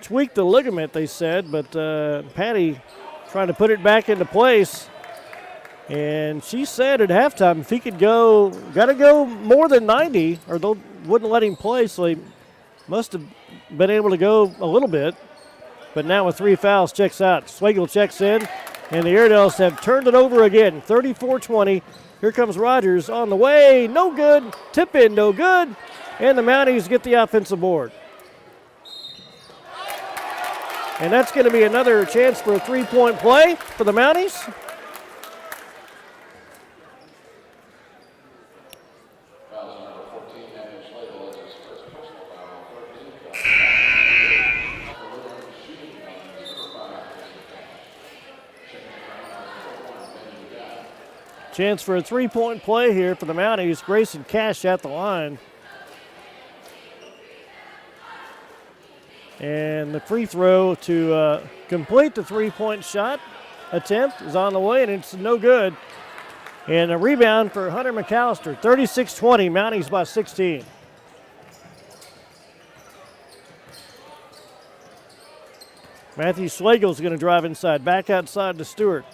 tweaked the ligament, they said, but Patty trying to put it back into place. And she said at halftime if he could got to go more than 90 or they wouldn't let him play, so he must have been able to go a little bit. But now with 3 fouls, checks out. Swagel checks in, and the Airedales have turned it over again, 34-20. Here comes Rogers on the way, no good. Tip in, no good. And the Mounties get the offensive board. And that's going to be another chance for a 3-point play for the Mounties. Chance for a 3-point play here for the Mounties. Grayson Cash at the line. And the free throw to complete the 3-point shot attempt is on the way, and it's no good. And a rebound for Hunter McAllister. 36-20, Mounties by 16. Matthew Slagle's going to drive inside. Back outside to Stewart.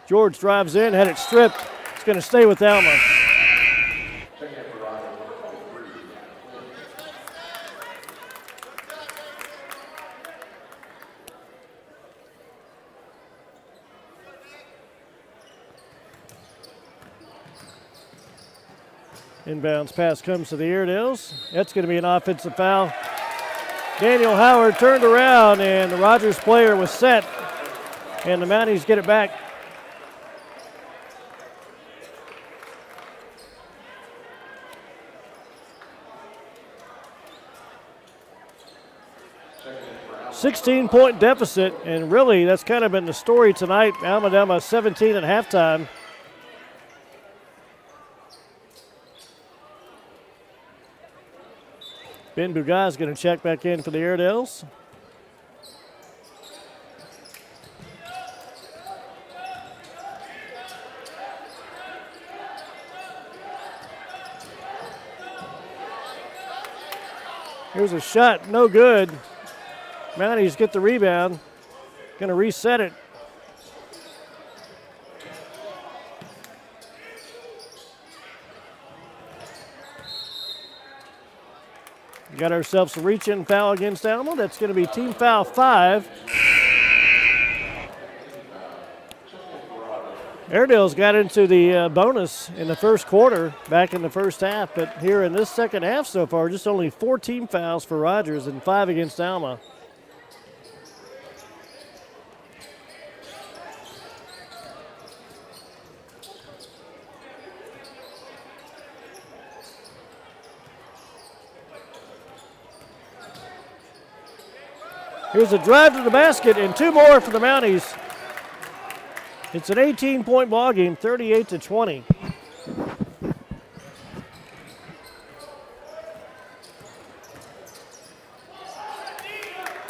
George drives in, had it stripped. It's going to stay with Alma. Inbounds pass comes to the Airedales. That's going to be an offensive foul. Daniel Howard turned around, and the Rogers player was set, and the Mounties get it back. A 16-point deficit, and really that's kind of been the story tonight. Alma down by 17 at halftime. Ben Bugaz is going to check back in for the Airedales. Here's a shot, no good. Mounties get the rebound. Going to reset it. Got ourselves a reach-in foul against Alma. That's going to be team foul 5. Airedale's got into the bonus in the first quarter, back in the first half, but here in this second half so far, just only 4 team fouls for Rogers and 5 against Alma. Here's a drive to the basket and 2 more for the Mounties. It's an 18-point ball game, 38-20.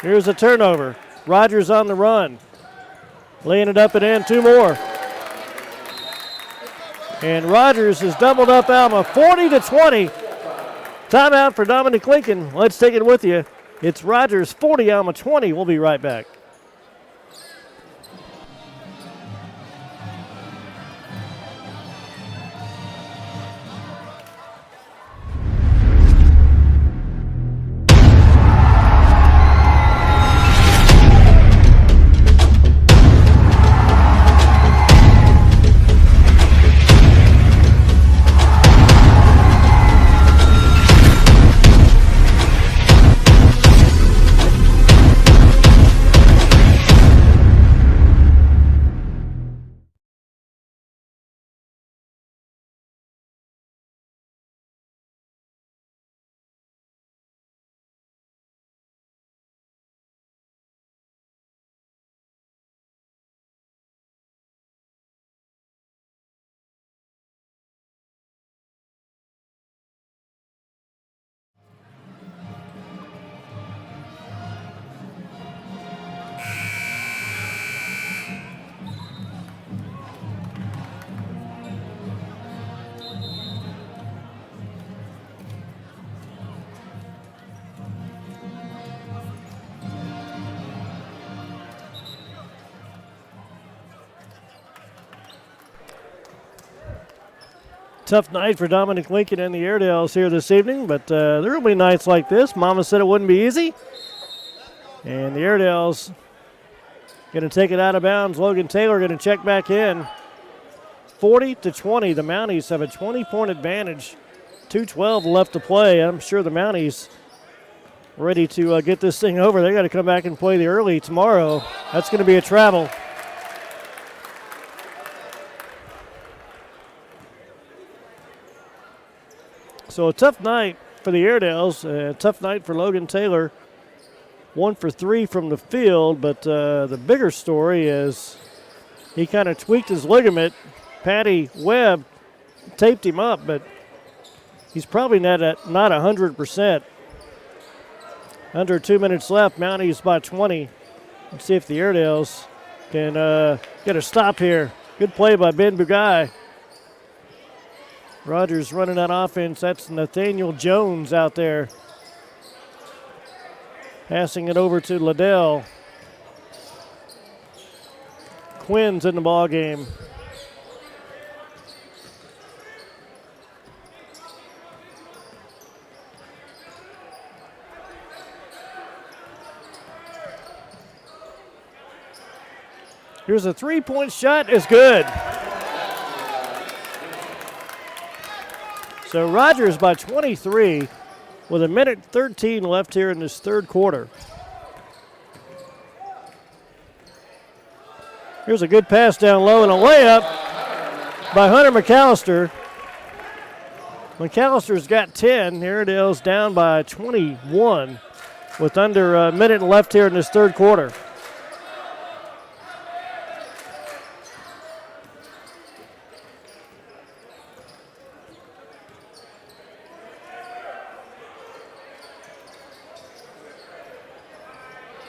Here's a turnover. Rogers on the run. Laying it up and in, 2 more. And Rogers has doubled up Alma, 40-20. Timeout for Dominic Lincoln. Let's take it with you. It's Rogers 40, Alma 20. We'll be right back. Tough night for Dominic Lincoln and the Airedales here this evening, but there will be nights like this. Mama said it wouldn't be easy. And the Airedales going to take it out of bounds. Logan Taylor going to check back in. 40-20. The Mounties have a 20-point advantage. 2:12 left to play. I'm sure the Mounties ready to get this thing over. They got to come back and play the early tomorrow. That's going to be a travel. So a tough night for the Airedales, a tough night for Logan Taylor. 1 for 3 from the field, but the bigger story is he kind of tweaked his ligament. Patty Webb taped him up, but he's probably not 100%. Under 2 minutes left, Mounties by 20. Let's see if the Airedales can get a stop here. Good play by Ben Bugai. Rogers running that offense. That's Nathaniel Jones out there. Passing it over to Liddell. Quinn's in the ball game. Here's a three-point shot. It's good. So Rogers by 23 with 1:13 left here in this third quarter. Here's a good pass down low and a layup by Hunter McAllister. McAllister's got 10. Airedales down by 21 with under a minute left here in this third quarter.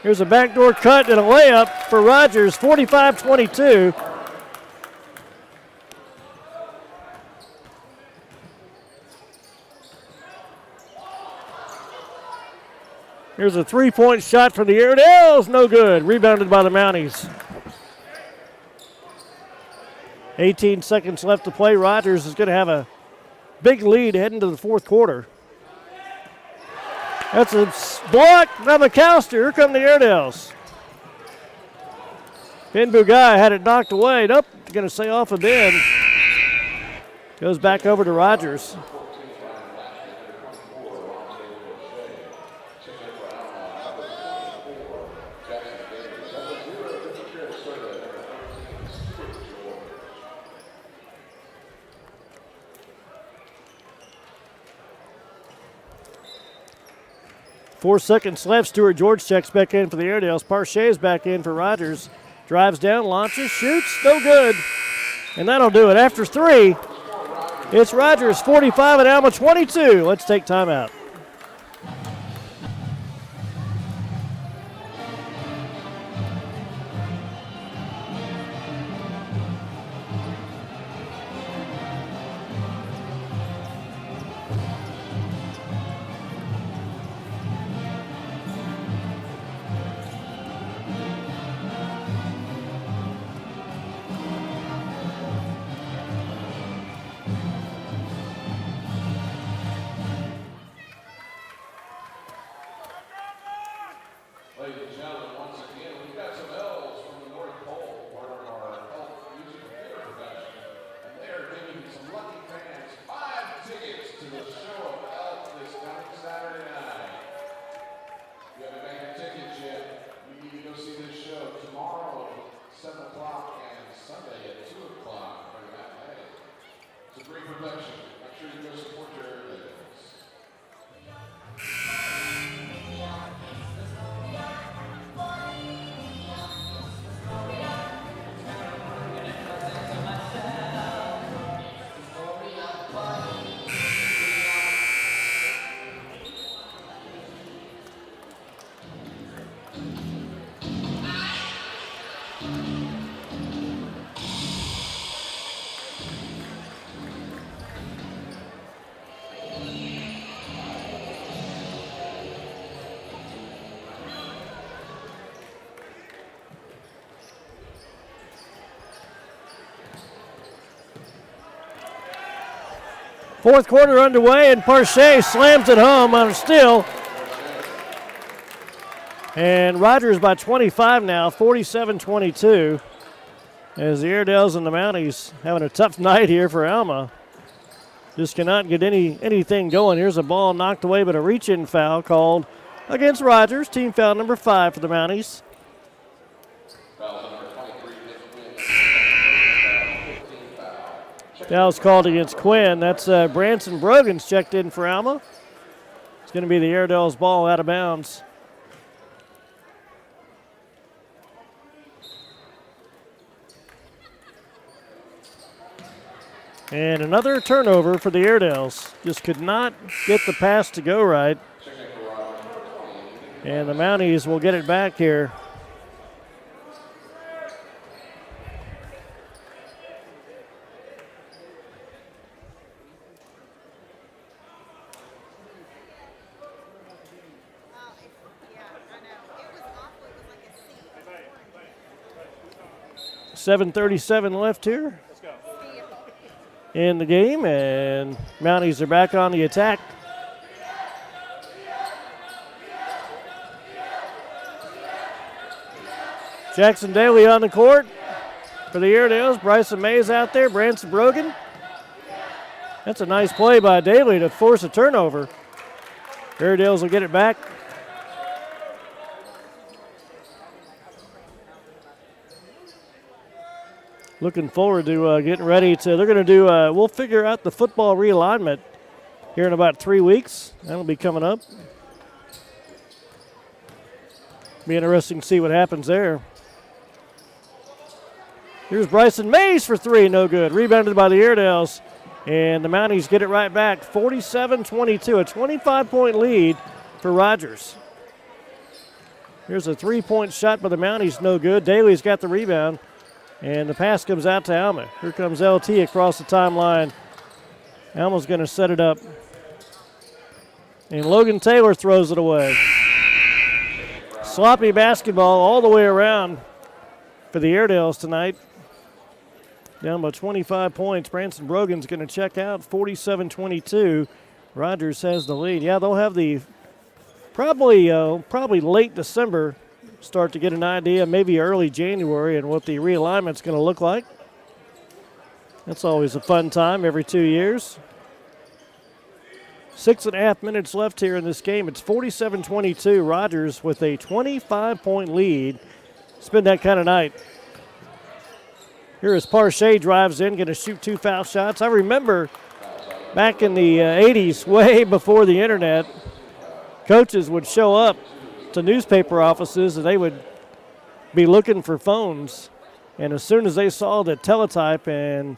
Here's a backdoor cut and a layup for Rogers, 45-22. Here's a three-point shot for the Airedales, no good. Rebounded by the Mounties. 18 seconds left to play. Rogers is going to have a big lead heading to the fourth quarter. That's a block by McAllister. Here come the Airedales. Ben Bugai had it knocked away. Nope, going to stay off of Ben. Goes back over to Rogers. Four seconds left. Stuart George checks back in for the Airedales. Parche's back in for Rogers. Drives down, launches, shoots, no good. And that'll do it. After three, it's Rogers 45 and Alma 22. Let's take timeout. Fourth quarter underway, and Parche slams it home on a steal. And Rogers by 25 now, 47-22. As the Airedales and the Mounties having a tough night here for Alma. Just cannot get anything going. Here's a ball knocked away, but a reach-in foul called against Rogers. Team foul number 5 for the Mounties. Foul's called against Quinn. That's Branson Brogan's checked in for Alma. It's going to be the Airedales' ball out of bounds. And another turnover for the Airedales. Just could not get the pass to go right. And the Mounties will get it back here. .737 left here in the game, and Mounties are back on the attack. Jackson Daly on the court for the Airedales. Bryson Mays out there. Branson Brogan. That's a nice play by Daly to force a turnover. Airedales will get it back. Looking forward to getting ready to, they're going to do, we'll figure out the football realignment here in about 3 weeks. That'll be coming up. Be interesting to see what happens there. Here's Bryson Mays for 3, no good. Rebounded by the Airedales, and the Mounties get it right back. 47-22, a 25-point lead for Rogers. Here's a 3-point shot by the Mounties, no good. Daly's got the rebound. And the pass comes out to Alma. Here comes LT across the timeline. Alma's going to set it up. And Logan Taylor throws it away. Sloppy basketball all the way around for the Airedales tonight. Down by 25 points. Branson Brogan's going to check out. 47-22. Rogers has the lead. Yeah, they'll have the probably late December start to get an idea, maybe early January, and what the realignment's going to look like. That's always a fun time every 2 years. 6.5 minutes left here in this game. It's 47-22. Rogers with a 25-point lead. It's been that kind of night. Here is Parche drives in, going to shoot 2 foul shots. I remember back in the 80s, way before the internet, coaches would show up to newspaper offices and they would be looking for phones. And as soon as they saw the teletype and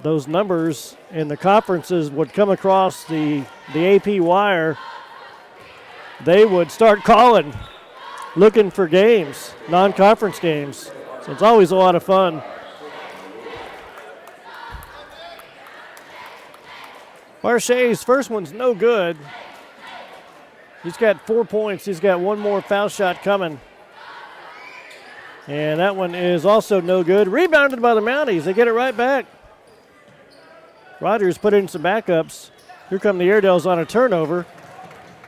those numbers in the conferences would come across the AP wire, they would start calling, looking for games, non-conference games. So it's always a lot of fun. Parche's first one's no good. He's got 4 points. He's got one more foul shot coming. And that one is also no good. Rebounded by the Mounties. They get it right back. Rogers put in some backups. Here come the Airedales on a turnover.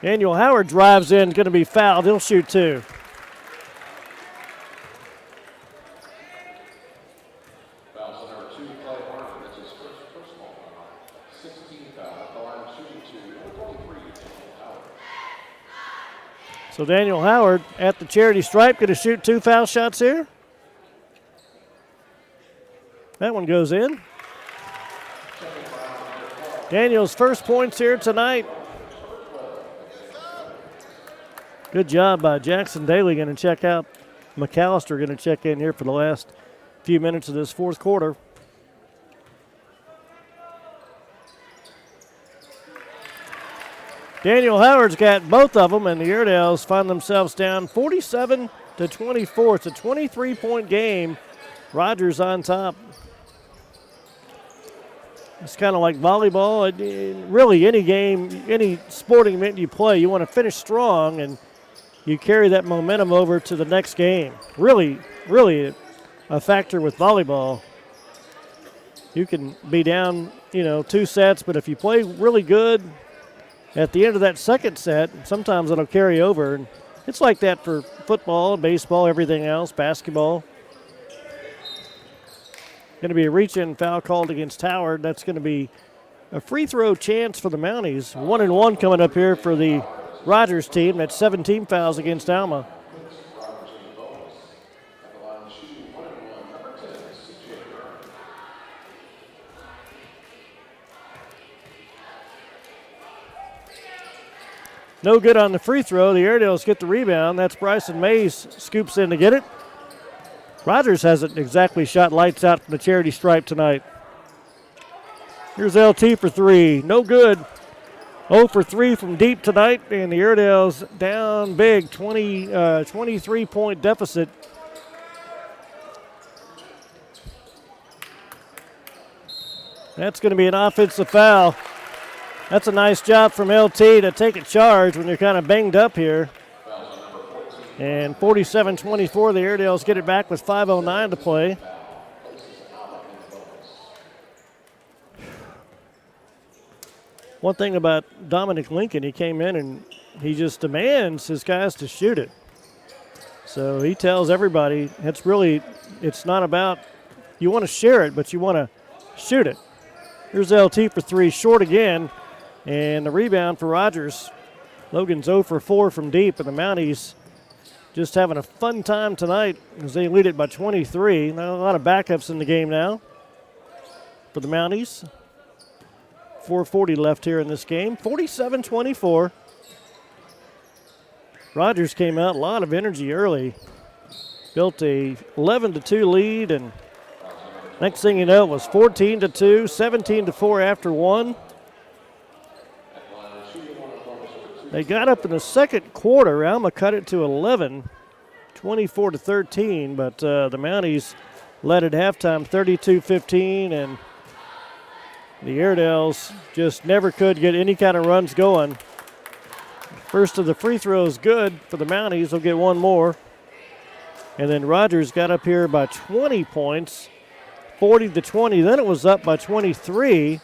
Daniel Howard drives in, going to be fouled. He'll shoot 2. So Daniel Howard at the charity stripe, going to shoot 2 foul shots here. That one goes in. Daniel's first points here tonight. Good job by Jackson Daly. Going to check out. McAllister going to check in here for the last few minutes of this fourth quarter. Daniel Howard's got both of them, and the Airedales find themselves down 47-24. It's a 23-point game. Rogers on top. It's kind of like volleyball. Really, any game, any sporting event you play, you want to finish strong, and you carry that momentum over to the next game. Really a factor with volleyball. You can be down, 2 sets, but if you play really good at the end of that second set, sometimes it'll carry over. And it's like that for football, baseball, everything else, basketball. Going to be a reach-in foul called against Howard. That's going to be a free throw chance for the Mounties. 1-1 coming up here for the Rogers team. That's 17 fouls against Alma. No good on the free throw. The Airedales get the rebound. That's Bryson Mays scoops in to get it. Rogers hasn't exactly shot lights out from the charity stripe tonight. Here's LT for 3. No good. 0 for 3 from deep tonight, and the Airedales down big, 23-point deficit. That's going to be an offensive foul. That's a nice job from LT to take a charge when you're kind of banged up here. And 47-24, the Airedales get it back with 5:09 to play. One thing about Dominic Lincoln, he came in and he just demands his guys to shoot it. So he tells everybody it's not about, you want to share it, but you want to shoot it. Here's LT for 3, short again. And the rebound for Rogers. Logan's 0 for 4 from deep, and the Mounties just having a fun time tonight as they lead it by 23. Now, a lot of backups in the game now for the Mounties. 4:40 left here in this game. 47-24. Rogers came out, a lot of energy early. Built a 11-2 lead, and next thing you know, it was 14-2, 17-4 after one. They got up in the second quarter. Alma cut it to 11, 24-13, but the Mounties led at halftime 32-15, and the Airedales just never could get any kind of runs going. First of the free throws good for the Mounties. They'll get one more. And then Rogers got up here by 20 points, 40-20. Then it was up by 23,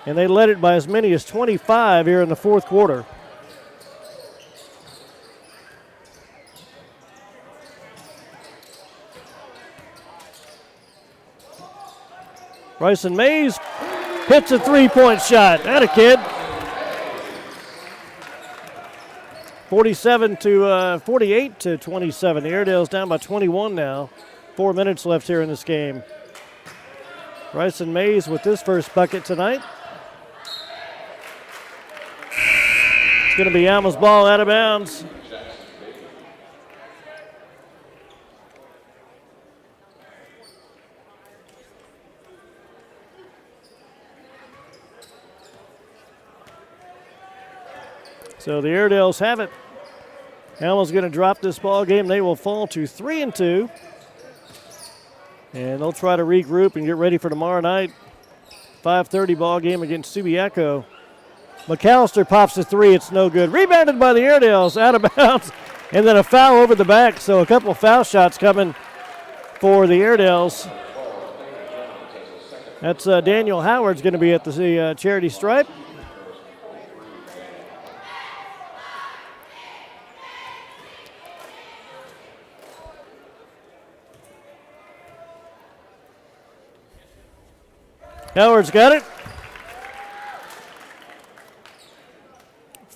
and they led it by as many as 25 here in the fourth quarter. Bryson Mays hits a three-point shot. Atta kid. 48-27. The Airedales down by 21 now. 4 minutes left here in this game. Bryson Mays with his first bucket tonight. It's going to be Alma's ball out of bounds. So the Airedales have it. Alma's going to drop this ball game. They will fall to 3-2. And they'll try to regroup and get ready for tomorrow night. 5:30 ball game against Subiaco. McAllister pops a 3. It's no good. Rebounded by the Airedales, out of bounds. And then a foul over the back. So a couple of foul shots coming for the Airedales. That's Daniel Howard's going to be at the charity stripe. Howard's got it.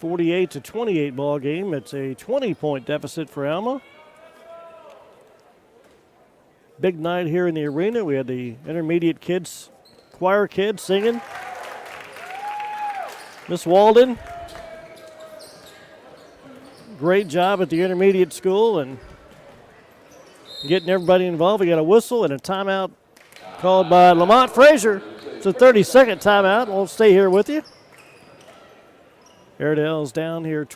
48-28 ball game. It's a 20-point deficit for Alma. Big night here in the arena. We had the intermediate kids, choir kids singing. Miss Walden, great job at the intermediate school and getting everybody involved. We got a whistle and a timeout called by Lamont Frazier. It's a 30-second timeout. We'll stay here with you. Airedale's down here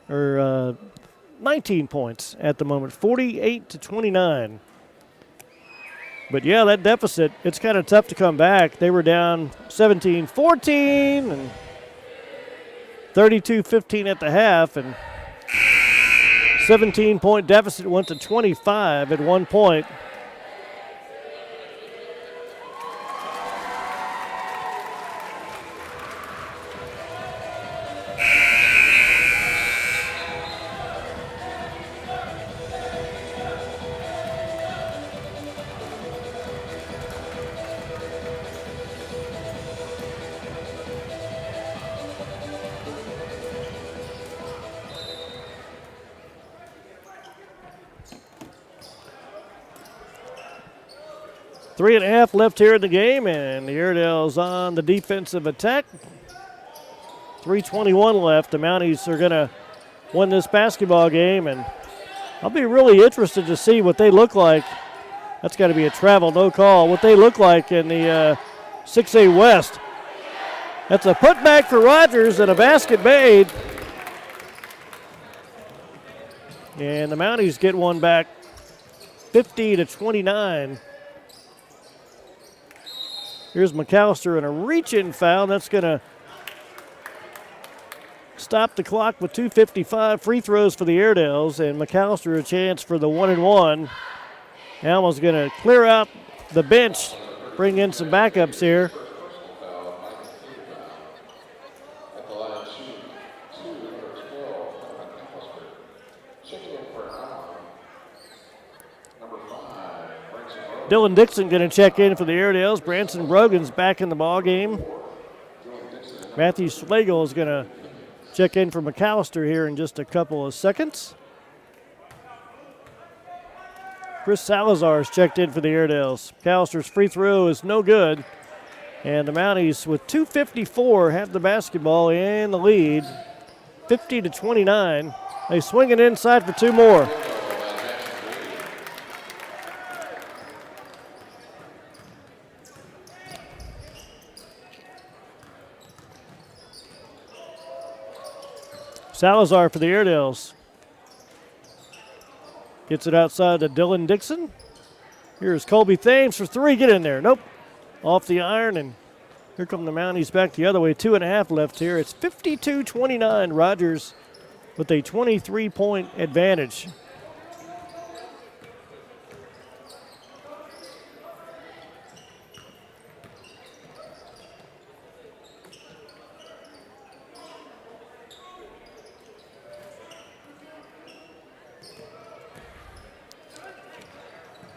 19 points at the moment, 48-29. But yeah, that deficit, it's kind of tough to come back. They were down 17-14 and 32-15 at the half, and 17-point deficit went to 25 at one point. 3.5 left here in the game, and the Airedales on the defensive attack. 3:21 left. The Mounties are going to win this basketball game, and I'll be really interested to see what they look like. That's got to be a travel, no call. What they look like in the 6A West. That's a putback for Rogers and a basket made. And the Mounties get one back, 50-29. Here's McAllister in a reach-in foul. That's going to stop the clock with 2:55. Free throws for the Airedales, and McAllister a chance for the 1-and-1. Alma's going to clear out the bench, bring in some backups here. Dylan Dixon going to check in for the Airedales. Branson Brogan's back in the ball game. Matthew Slagle is going to check in for McAllister here in just a couple of seconds. Chris Salazar is checked in for the Airedales. McAllister's free throw is no good. And the Mounties, with 2:54, have the basketball in the lead, 50-29. They swing it inside for two more. Salazar for the Airedales. Gets it outside to Dylan Dixon. Here's Colby Thames for three. Get in there. Nope. Off the iron, and here come the Mounties back the other way. 2.5 left here. It's 52-29. Rogers with a 23-point advantage.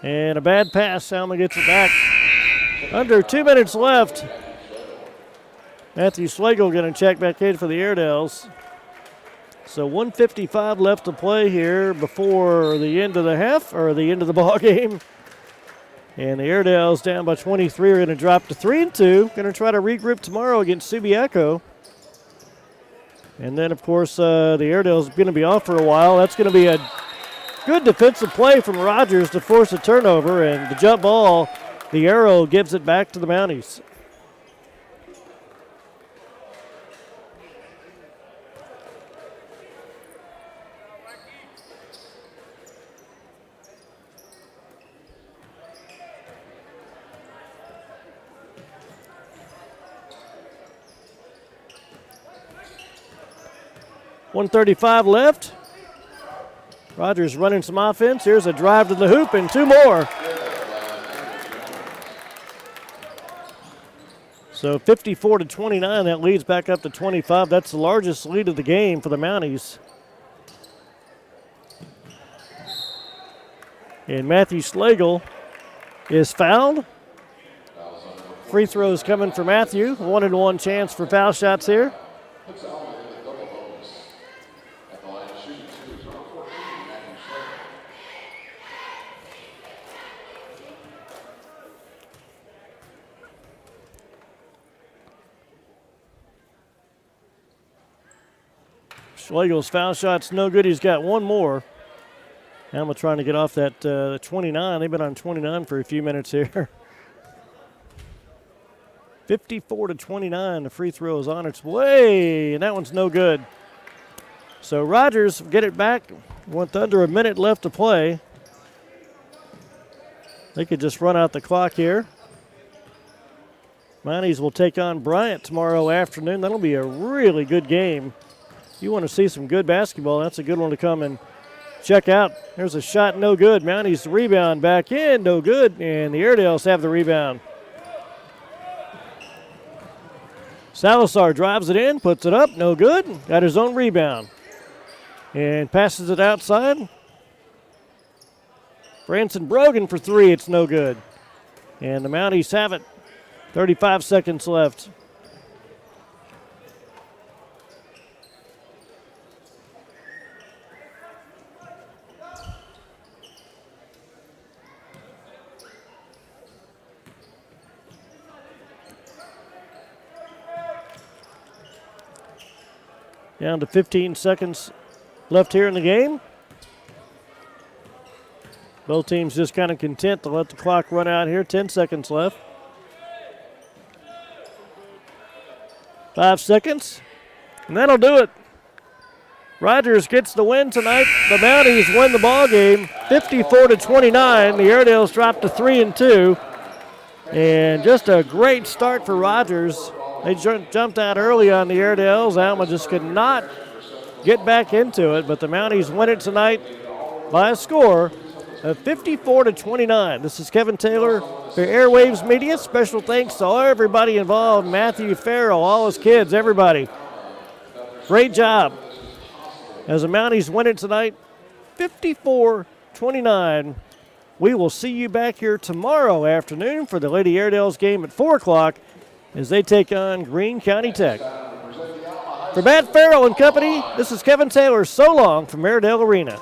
And a bad pass. Alma gets it back. Under 2 minutes left. Matthew Slagle going to check back in for the Airedales. So 1:55 left to play here before the end of the half, or the end of the ball game. And the Airedales down by 23 are going to drop to 3-2. Going to try to regroup tomorrow against Subiaco. And then, of course, the Airedales are going to be off for a while. That's going to be a good defensive play from Rogers to force a turnover, and the jump ball, the arrow gives it back to the Mounties. .135 left. Rogers running some offense. Here's a drive to the hoop and two more. So 54-29, that leads back up to 25. That's the largest lead of the game for the Mounties. And Matthew Slagle is fouled. Free throws coming for Matthew. 1-and-1 chance for foul shots here. Slagle's foul shot's no good. He's got one more. Alma trying to get off that 29. They've been on 29 for a few minutes here. 54-29. The free throw is on its way, and that one's no good. So Rogers get it back with under a minute left to play. They could just run out the clock here. Mounties will take on Bryant tomorrow afternoon. That'll be a really good game. You want to see some good basketball, that's a good one to come and check out. There's a shot, no good. Mounties rebound back in, no good, and the Airedales have the rebound. Salazar drives it in, puts it up, no good. Got his own rebound. And passes it outside. Branson Brogan for three, it's no good. And the Mounties have it. 35 seconds left. Down to 15 seconds left here in the game. Both teams just kind of content to let the clock run out here. 10 seconds left. 5 seconds. And that'll do it. Rogers gets the win tonight. The Mounties win the ball game 54-29. The Airedales drop to 3-2. And just a great start for Rogers. They jumped out early on the Airedales. Alma just could not get back into it, but the Mounties win it tonight by a score of 54-29. This is Kevin Taylor for Airwaves Media. Special thanks to everybody involved, Matthew Farrell, all his kids, everybody. Great job. As the Mounties win it tonight, 54-29. We will see you back here tomorrow afternoon for the Lady Airedales game at 4 o'clock as they take on Greene County Tech. For Matt Farrell and company, this is Kevin Taylor. So long from Airedale Arena.